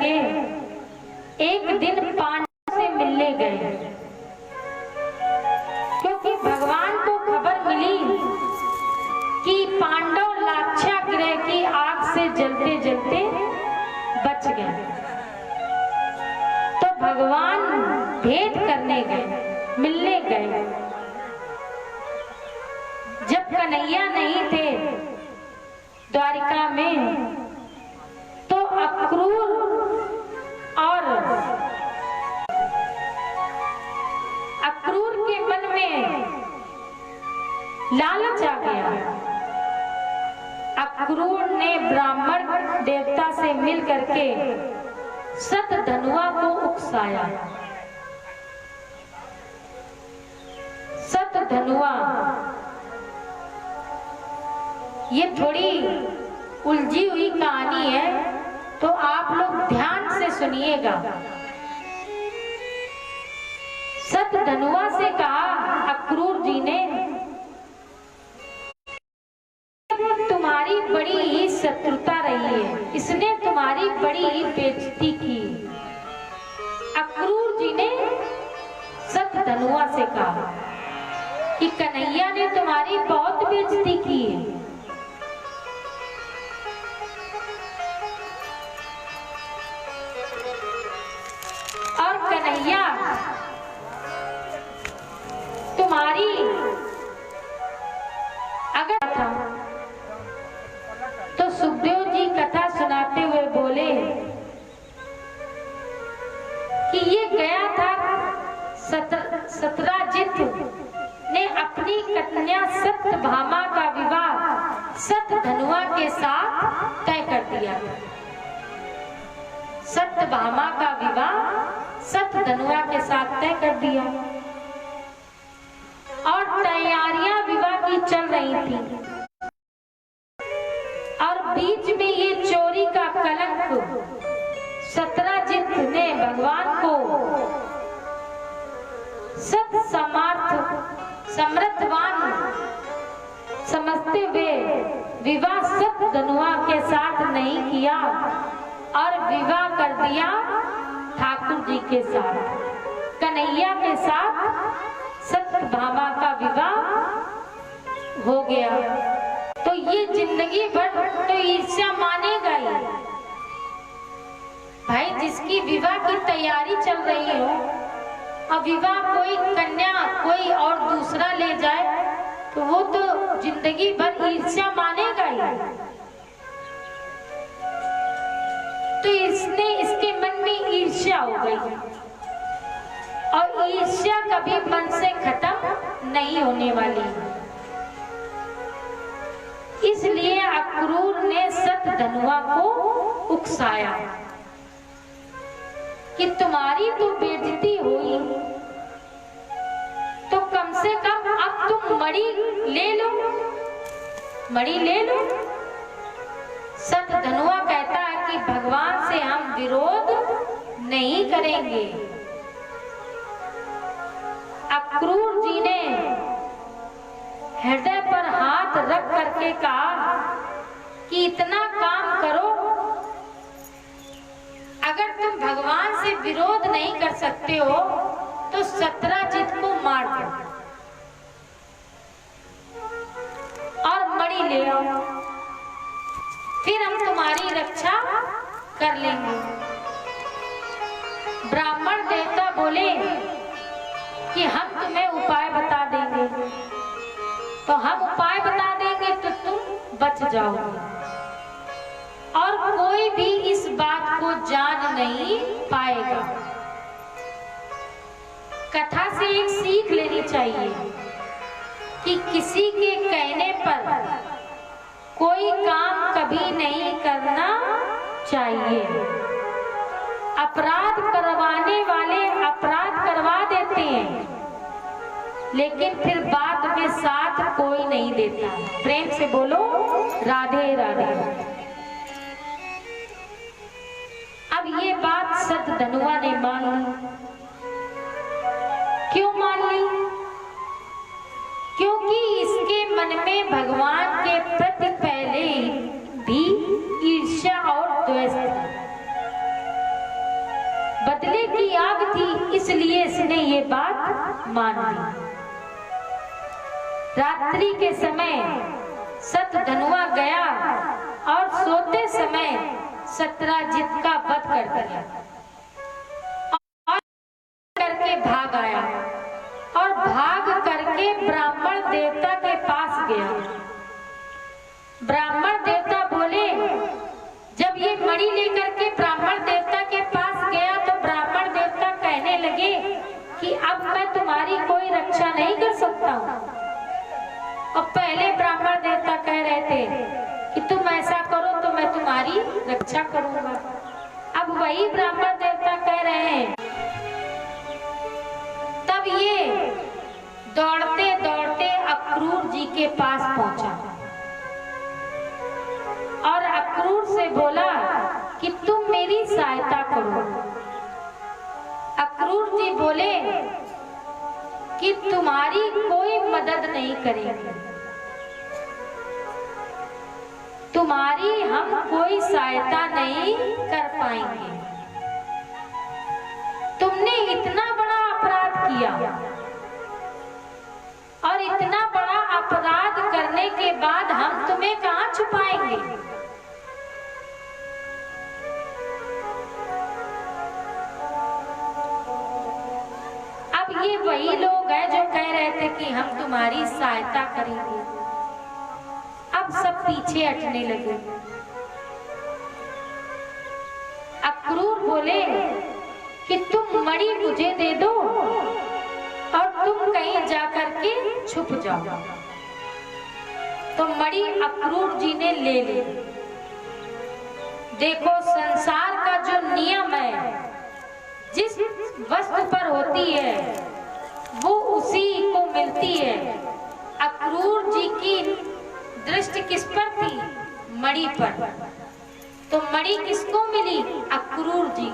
करके एक दिन पांडव से मिलने गए, क्योंकि भगवान को खबर मिली कि पांडव लाक्षागृह की आग से जलते जलते बच गए। तो भगवान भेंट करने गए, मिलने गए। जब कन्हैया नहीं थे द्वारिका में, तो अक्रूर और अक्रूर के मन में लालच आ गया। अक्रूर ने ब्राह्मण देवता से मिल करके शतधनुआ को उकसाया। शतधनुआ ये थोड़ी उलझी हुई कहानी है, तो आप लोग ध्यान से सुनिएगा। शतधनुआ से कहा अक्रूर जी ने, तुम्हारी बड़ी ही शत्रुता रही है, इसने तुम्हारी बड़ी ही बेइज्जती की। अक्रूर जी ने शतधनुआ से कहा कि कन्हैया ने तुम्हारी बहुत बेइज्जती की है। और कन्हैया तुम्हारी अगर था, तो सुखदेव जी कथा सुनाते हुए बोले कि ये गया था सत्राजित ने अपनी कन्या सत्यभामा का विवाह शतधनुआ के साथ तय कर दिया। सत्यभामा का विवाह शतधनुआ के साथ तय कर दिया और तैयारियां विवाह की चल रही थी। और बीच में ये चोरी का कलंक सत्राजित ने भगवान को सत समर्थवान समझते हुए विवाह शतधनुआ के साथ नहीं किया और विवाह कर दिया ठाकुर जी के साथ। कन्हैया के साथ सत्यभामा का विवाह हो गया। तो ये जिंदगी भर तो ईर्ष्या मानेगा ही भाई। जिसकी विवाह की तैयारी चल रही हो और विवाह कोई कन्या कोई और दूसरा ले जाए, तो वो तो जिंदगी भर ईर्ष्या मानेगा ही। तो इसके मन में ईर्ष्या हो गई, और ईर्ष्या कभी मन से खत्म नहीं होने वाली। इसलिए अक्रूर ने शतधनुआ को उकसाया कि तुम्हारी तो बेइज्जती हुई, तो कम से कम अब तुम मणि ले लो, मणि ले लो। शतधनुआ कहता है कि भगवान से हम विरोध नहीं करेंगे। अक्रूर जी ने हृदय पर हाथ रख करके कहा कि इतना काम करो, अगर तुम भगवान से विरोध नहीं कर सकते हो तो सत्राजित को मार दो और मणि ले आओ, फिर हम तुम्हारी रक्षा कर लेंगे। ब्राह्मण देवता बोले कि हम तुम्हें उपाय बता देंगे, तो हम उपाय बता देंगे तो तुम बच जाओगे और कोई भी इस बात को जान नहीं पाएगा। कथा से एक सीख लेनी चाहिए कि किसी के कहने पर कोई काम कभी नहीं करना चाहिए। अपराध करवाने वाले अपराध करवा देते हैं, लेकिन फिर बाद में साथ कोई नहीं देता। प्रेम से बोलो राधे राधे। अब ये बात शतधनुआ ने मान ली। क्यों मान ली? क्योंकि इसके मन में भगवान के प्रति पहले भी ईर्ष्या और द्वेष था। इसलिए इसने ये बात मान ली। रात्रि के समय सतधनुआ गया और सोते समय सत्यजित का वध कर दिया और करके भाग आया और भाग करके ब्राह्मण देवता के पास गया। ब्राह्मण देवता बोले, जब ये मणि लेकर के ब्राह्मण देवता के पास गया तो ब्राह्मण देवता कहने लगे कि अब मैं तुम्हारी कोई रक्षा नहीं कर सकता हूँ। और पहले ब्राह्मण देवता कह रहे थे कि तुम ऐसा करो तो मैं तुम्हारी रक्षा करूंगा। अब वही ब्राह्मण देवता कह रहे हैं। तब ये दौड़ते दौड़ते अक्रूर जी के पास पहुंचा और अक्रूर से बोला कि तुम मेरी सहायता करो। अक्रूर जी बोले कि तुम्हारी कोई मदद नहीं करेंगे, तुम्हारी हम कोई सहायता नहीं कर पाएंगे। तुमने इतना बड़ा अपराध किया और इतना बड़ा अपराध करने के बाद हम तुम्हें कहां छुपाएंगे। अब ये वही लोग हैं जो कह रहे थे कि हम तुम्हारी सहायता करेंगे, अब सब पीछे हटने लगे। अक्रूर बोले कि तुम मणि मुझे दे दो और तुम कहीं जाकर के छुप जाओ। तो मणि अक्रूर जी ने ले ली। देखो, संसार का जो नियम है, जिस वस्तु पर होती है वो उसी को मिलती है। अक्रूर जी की दृष्टि किस पर थी? मणि पर। तो मणि किसको मिली? अक्रूर जी।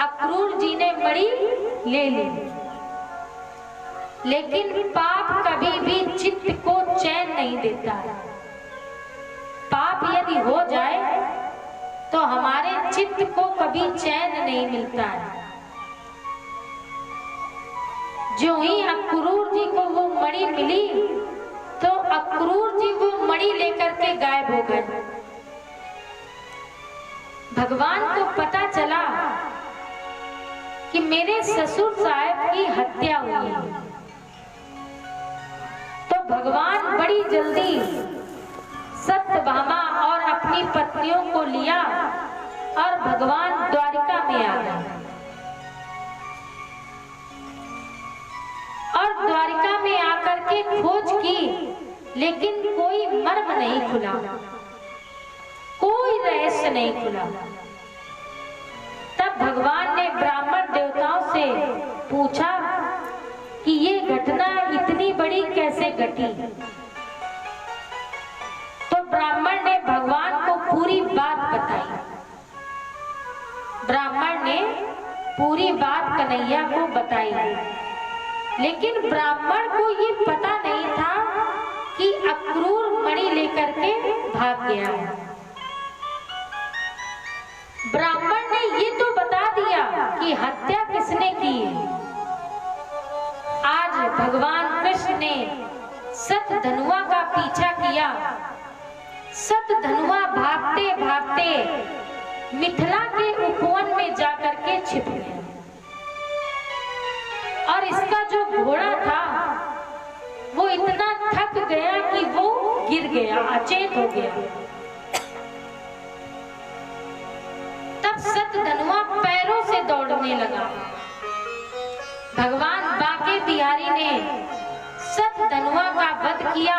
अक्रूर जी ने मणि ले ली। लेकिन पाप कभी भी चित्त को चैन नहीं देता है। पाप यदि हो जाए तो हमारे चित्त को कभी चैन नहीं मिलता है। जो ही अक्रूर जी को वो मणि मिली तो अक्रूर जी वो मणि लेकर के गायब हो गए। भगवान को पता चला कि मेरे ससुर साहब की हत्या हुई है। तो भगवान बड़ी जल्दी सत्यभामा और अपनी पत्नियों को लिया और भगवान द्वारिका में आ गए। और द्वारिका में आकर के खोज की, लेकिन कोई मर्म नहीं खुला, कोई रहस्य नहीं खुला। तब भगवान ने ब्राह्मण देवताओं से पूछा कि ये घटना इतनी बड़ी कैसे घटी। तो ब्राह्मण ने भगवान को पूरी बात बताई। ब्राह्मण ने पूरी बात कन्हैया को बताई, लेकिन ब्राह्मण को ये पता नहीं था कि अक्रूर मणि लेकर के भाग गया है। ब्राह्मण ने ये तो बता दिया कि हत्या किसने की है। आज भगवान कृष्ण ने सतधनुआ का पीछा किया। सतधनुआ भागते भागते मिथिला के उपवन में जाकर के छिप गया और इसका जो घोड़ा था वो इतना थक गया कि वो गिर गया, अचेत हो गया। तब सतधनुआ पैरों से दौड़ने लगा। भगवान बांके बिहारी ने सतधनुआ का वध किया,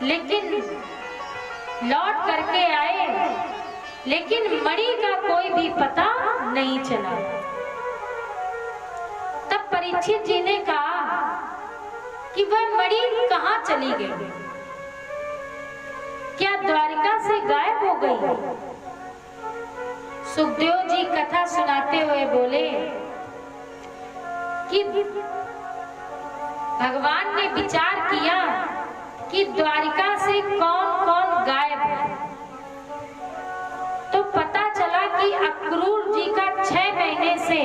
लेकिन लौट करके आए, लेकिन मणि का कोई भी पता नहीं चला। तब परीक्षित जी ने कहा कि वह मणि कहाँ चली गई? क्या द्वारिका से गायब हो गई? सुखदेव जी कथा सुनाते हुए बोले कि भगवान ने विचार किया कि द्वारिका से कौन कौन गायब है। तो पता चला कि कि अक्रूर जी का 6 महीने से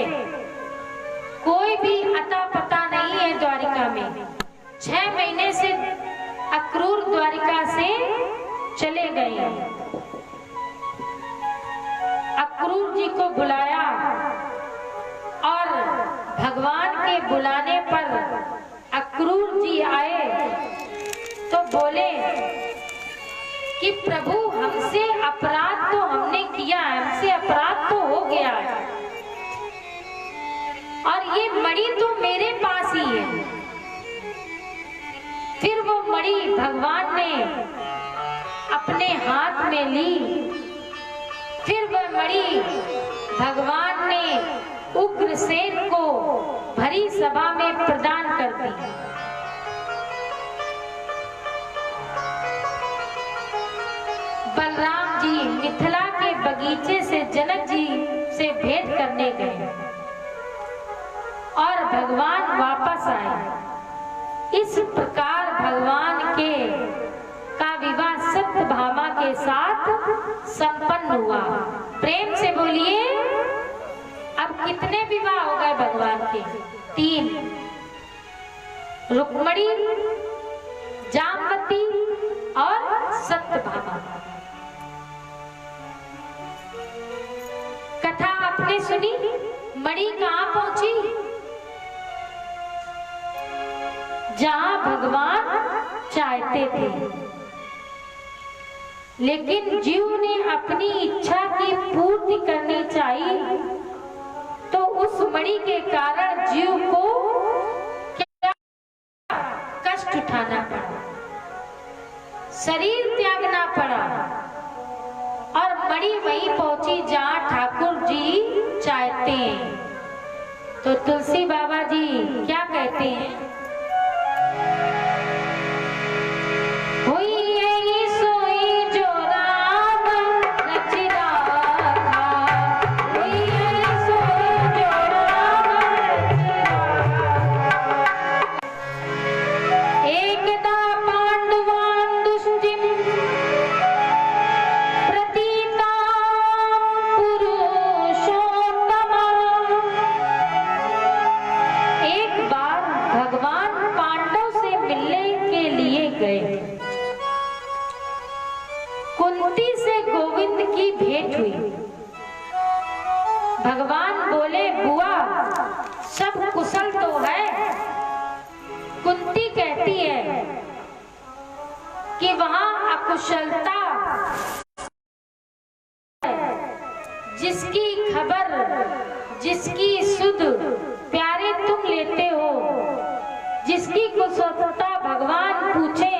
कोई भी अता पता नहीं है द्वारिका में। 6 महीने से अक्रूर द्वारिका से चले गए। अक्रूर जी को बुलाया और भगवान के बुलाने पर अक्रूर जी आए तो बोले कि प्रभु हमसे अपराध तो हमने किया है, हमसे अपराध तो हो गया है और ये मणि तो मेरे पास ही है। फिर वो मणि भगवान ने अपने हाथ में ली। फिर वह मणि भगवान ने उग्रसेन को भरी सभा में प्रदान कर दी। बलराम जी मिथिला के बगीचे से जनक जी से भेंट करने गए और भगवान वापस आए। इस प्रकार भगवान का विवाह सत्यभामा के साथ संपन्न हुआ। प्रेम से बोलिए, अब कितने विवाह हो गए भगवान के? 3, रुक्मणी, जामवती और सत्यभामा। कथा आपने सुनी, मणि कहां पहुंची? जहां भगवान चाहते थे, लेकिन जीव ने अपनी इच्छा की पूर्ति करनी चाहिए तो उस मणि के कारण जीव को क्या कष्ट उठाना पड़ा, शरीर त्यागना पड़ा और मणि वहीं पहुंची जहां ठाकुर जी चाहते हैं। तो तुलसी बाबा जी क्या कहते हैं? भगवान बोले, बुआ सब कुशल तो है। कुंती कहती है कि वहां अकुशलता जिसकी खबर, जिसकी सुध प्यारे तुम लेते हो, जिसकी कुशलता भगवान पूछे,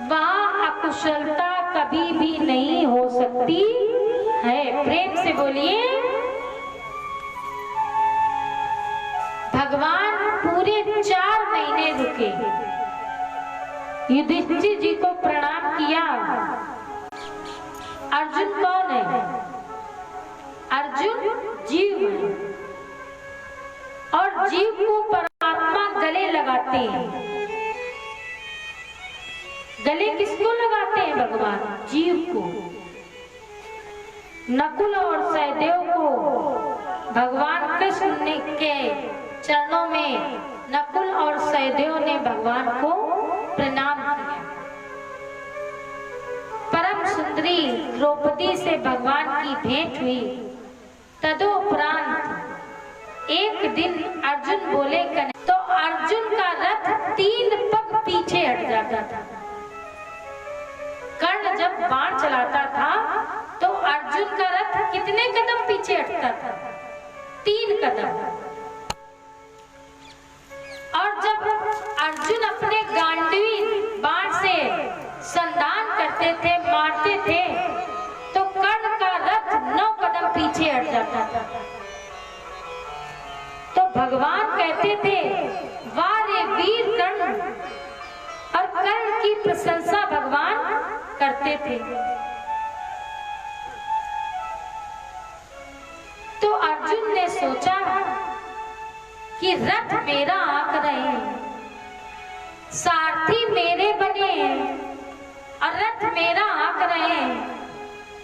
वहां अकुशलता कभी भी नहीं हो सकती है। प्रेम से बोलिए, भगवान पूरे 4 महीने रुके, युधिष्ठिर जी को प्रणाम किया। अर्जुन कौन है? अर्जुन जीव है और जीव को परमात्मा गले लगाते हैं। गले किसको लगाते हैं भगवान? जीव को। नकुल और सहदेव को भगवान कृष्ण के चरणों में नकुल और सहदेव ने भगवान को प्रणाम किया। परम सुंदरी द्रौपदी से भगवान की भेंट हुई। तदोपरांत एक दिन अर्जुन बोले तो अर्जुन का रथ 3 पग पीछे हट जाता था। कर्ण जब बाण चलाता था तो अर्जुन का रथ कितने कदम पीछे हटता था? 3 कदम। और जब अर्जुन अपने गांडीव बाण से संधान करते थे, मारते थे, तो कर्ण का रथ 9 कदम पीछे हट जाता था। तो भगवान कहते थे, वाह रे वीर कर्ण, और कर्ण की प्रशंसा भगवान करते थे। तो अर्जुन ने सोचा कि रथ मेरा आंक रहे हैं, सारथी मेरे बने हैं और रथ मेरा आंक रहे हैं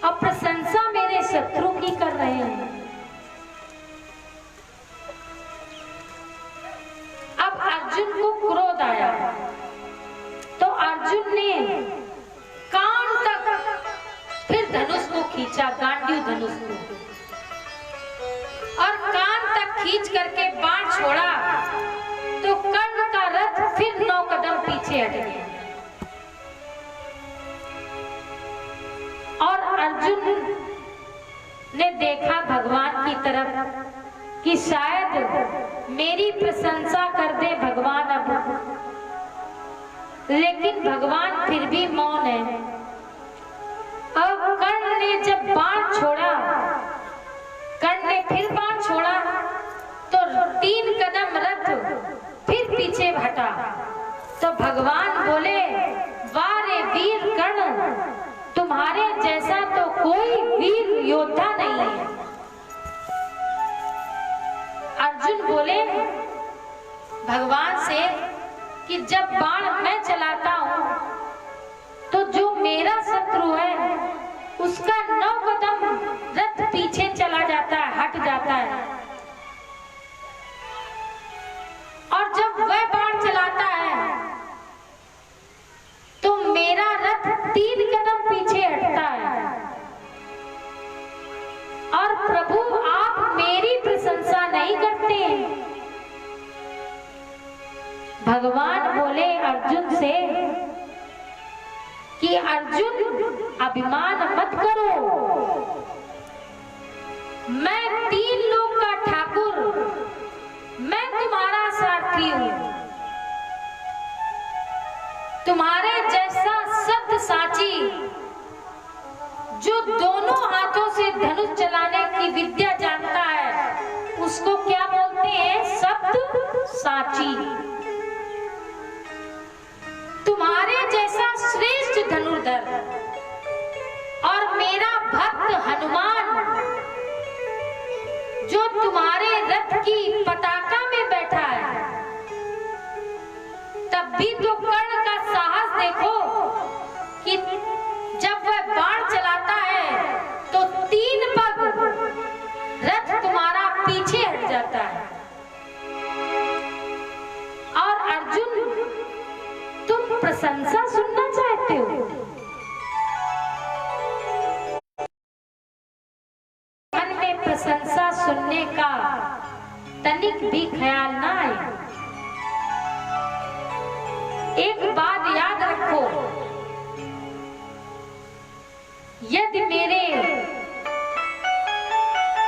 और प्रशंसा मेरे शत्रु की कर रहे हैं। अब अर्जुन को क्रोध आया तो अर्जुन ने कान तक फिर धनुष को खींचा, गांडीव धनुष को, और कान तक खींच करके बाण छोड़ा तो कर्ण का रथ फिर 9 कदम पीछे हट गया। और अर्जुन ने देखा भगवान की तरफ कि शायद मेरी प्रशंसा कर दे भगवान अब, लेकिन भगवान फिर भी मौन है। अब कर्ण ने जब बाण छोड़ा, कर्ण ने फिर बाण छोड़ा तो 3 कदम रथ फिर पीछे हटा। तो भगवान बोले, वाह रे वीर कर्ण, तुम्हारे जैसा तो कोई वीर योद्धा नहीं है। अर्जुन बोले भगवान से कि जब बाण मैं चलाता हूं तो जो मेरा शत्रु है उसका 9 कदम रथ पीछे चला जाता है, हट जाता है, और जब वह बाण चलाता है तो मेरा रथ 3 कदम पीछे हटता है। और प्रभु आप मेरी प्रशंसा नहीं करते हैं। भगवान बोले अर्जुन से कि अर्जुन अभिमान मत करो, मैं 3 लोक का ठाकुर, मैं तुम्हारा सारथी हूं। तुम्हारे जैसा सप्त साची जो दोनों हाथों से धनुष चलाने की विद्या जानता है उसको क्या बोलते हैं? सप्त साची। तुम्हारे जैसा श्रेष्ठ धनुर्धर और मेरा भक्त हनुमान जो तुम्हारे रथ की पताका में बैठा है, तब भी तो कर्ण का साहस देखो कि जब वह बाण चलाता है तो 3 पग रथ तुम्हारा पीछे हट जाता है। और अर्जुन, तुम प्रशंसा सुनना चाहते हो? मन में प्रशंसा सुनने का तनिक भी ख्याल ना आए। एक बात याद रखो,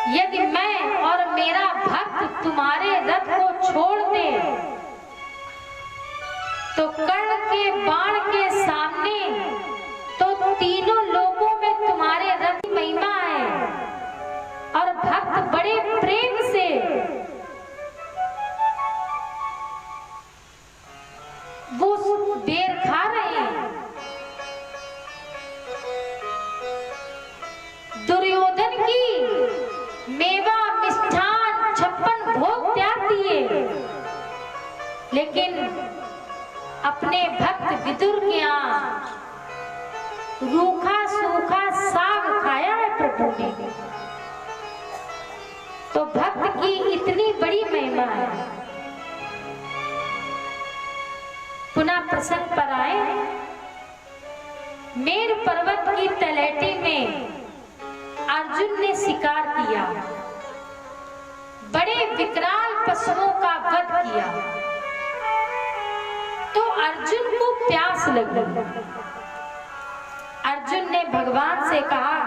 यदि मैं और मेरा भक्त तुम्हारे रथ को छोड़ दे तो कर्ण के बाण के सामने तो तीनों लोगों में तुम्हारे रथ की महिमा है। और भक्त बड़े प्रेम से वो बेर खा रहे हैं। दुर्योधन की मेवा मिष्ठान 56 भोग त्याग दिए, लेकिन अपने भक्त विदुर के यहाँ रूखा सूखा साग खाया है प्रभु ने। तो भक्त की इतनी बड़ी महिमा है। पुनः प्रसंग पर आए। मेर पर्वत की तलहटी में अर्जुन ने शिकार किया, बड़े विकराल पशुओं का वध किया। तो अर्जुन को प्यास लगी। अर्जुन ने भगवान से कहा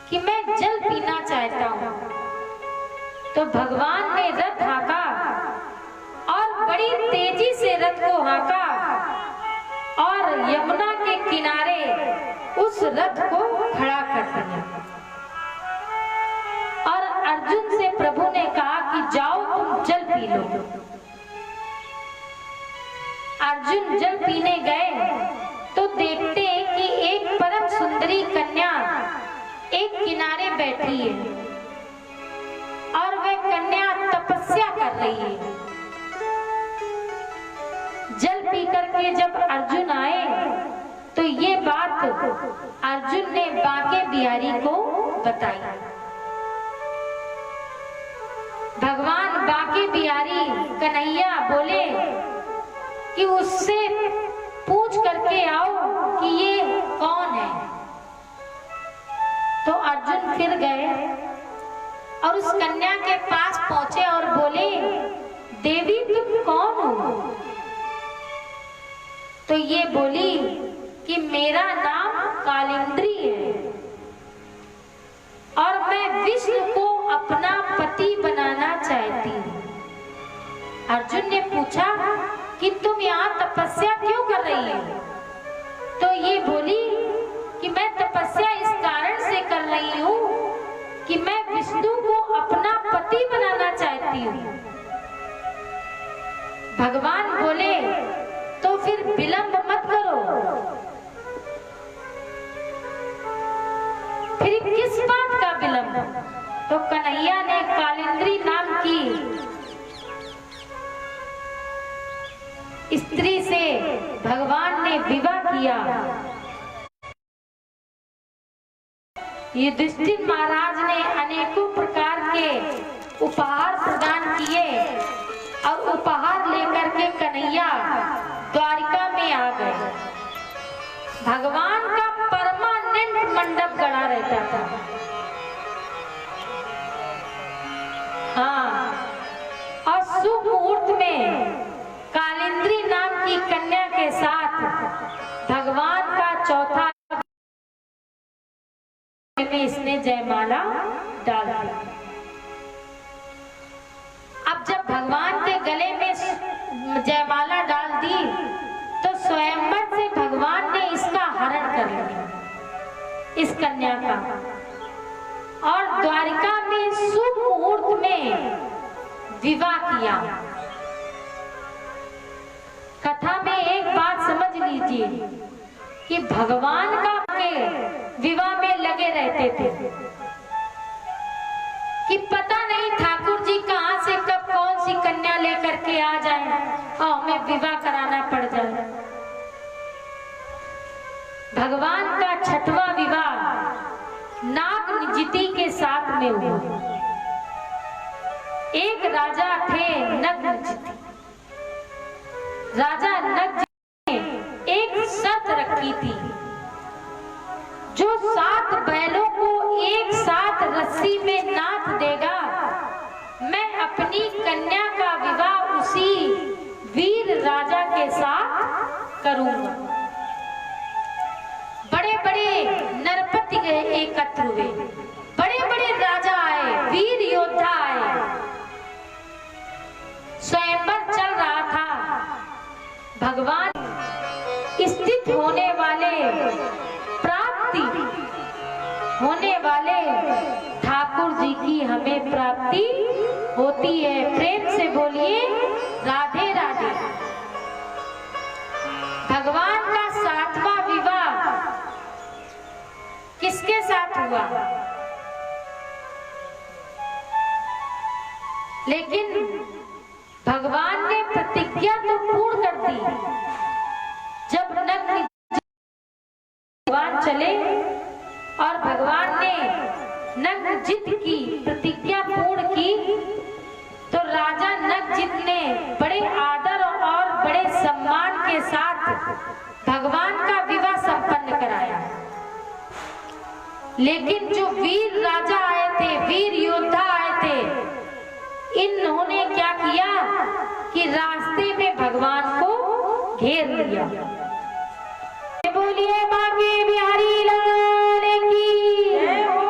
कि मैं जल पीना चाहता हूं। तो भगवान ने रथ हाँका और बड़ी तेजी से रथ को हाँका और यमुना के किनारे उस रथ को खड़ा कर दिया। और अर्जुन से प्रभु ने कहा कि जाओ तुम जल पी लो। अर्जुन जल पीने गए तो देखते कि एक परम सुंदरी कन्या एक किनारे बैठी है और वह कन्या तपस्या कर रही है। जल पी करके जब अर्जुन आए तो ये बात अर्जुन ने बांके बिहारी को बताई। भगवान बांके बिहारी कन्हैया बोले कि उससे पूछ करके आओ कि ये कौन है। तो अर्जुन फिर गए और उस कन्या के पास पहुंचे और बोले, देवी तुम कौन हो? तो ये बोली कि मेरा नाम कालिंद्री है और मैं विष्णु को अपना पति बनाना चाहती हूँ। अर्जुन ने पूछा कि तुम यहाँ तपस्या क्यों कर रही हो? तो ये बोली कि मैं तपस्या इस कारण से कर रही हूँ कि मैं विष्णु को अपना पति बनाना चाहती हूँ। भगवान बोले, तो फिर विलंब मत करो। फिर किस बात का विलंब? तो कन्हैया ने कालिंद्री नाम की स्त्री से भगवान ने विवाह किया। युधिष्ठिर महाराज ने अनेकों प्रकार के उपहार प्रदान किए और उपहार लेकर के कन्हैया द्वारिका में आ गए। भगवान का परमानेंट मंडप गड़ा रहता था। हाँ, और शुभ मुहूर्त में कालिंद्री नाम की कन्या के साथ भगवान का चौथा में इसने जयमाला डाल दी। अब जब भगवान के गले में जयमाला डाल दी तो स्वयंवर से भगवान ने इसका हरण कर लिया, इस कन्या का, और द्वारिका में शुभ मुहूर्त में विवाह किया। कथा में एक बात समझ लीजिए कि भगवान का विवाह में लगे रहते थे कि पता नहीं ठाकुर जी कहां से कब कौन सी कन्या लेकर के आ जाए और हमें विवाह कराना पड़ जाए। भगवान का छठवां विवाह नागनिजिति के साथ में हुआ। एक राजा थे नगनिजिति। राजा नगनिजिति ने एक शर्त रखी थी, जो 7 बैलों को एक साथ रस्सी में नाथ देगा, मैं अपनी कन्या का विवाह उसी वीर राजा के साथ करूंगा। बड़े बड़े नरपति एकत्र हुए, बड़े बड़े राजा आए, वीर योद्धा आए। स्वयंवर चल रहा था। भगवान स्थित होने वाले, प्राप्ति होने वाले ठाकुर जी की हमें प्राप्ति होती है। प्रेम से बोलिए राधे राधे। भगवान का 7वां विवाह किसके साथ हुआ? लेकिन भगवान ने प्रतिज्ञा तो पूर्ण कर दी। जब भगवान चले और भगवान ने नगजित की प्रतिज्ञा पूर्ण की, तो राजा नगजित ने बड़े आदर और बड़े सम्मान के साथ भगवान का विवाह संपन्न कराया। लेकिन जो वीर राजा आए थे, वीर योद्धा आए थे, इन्होंने क्या किया कि रास्ते में भगवान को घेर लिया। बोलिए बांके बिहारी लाल की जय हो।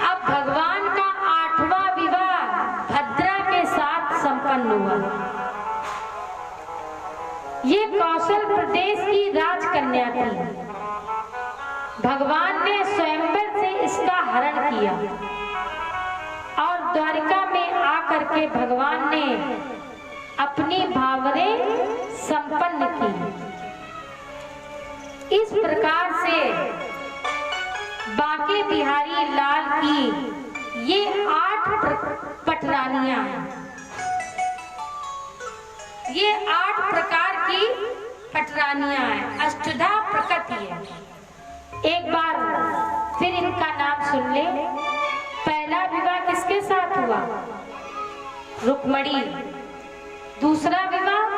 अब भगवान का 8वां विवाह भद्रा के साथ संपन्न हुआ। ये कौशल प्रदेश की राजकन्या थी। भगवान ने स्वयंवर से इसका हरण किया और द्वारिका में आकर के भगवान ने अपनी भावरे संपन्न की। इस प्रकार से बांके बिहारी लाल की ये 8 पटरानियां हैं। ये 8 प्रकार की पटरानियां हैं, अष्टधा प्रकृति है। एक बार फिर इनका नाम सुन ले। पहला विवाह किसके साथ हुआ? रुक्मणी। दूसरा विवाह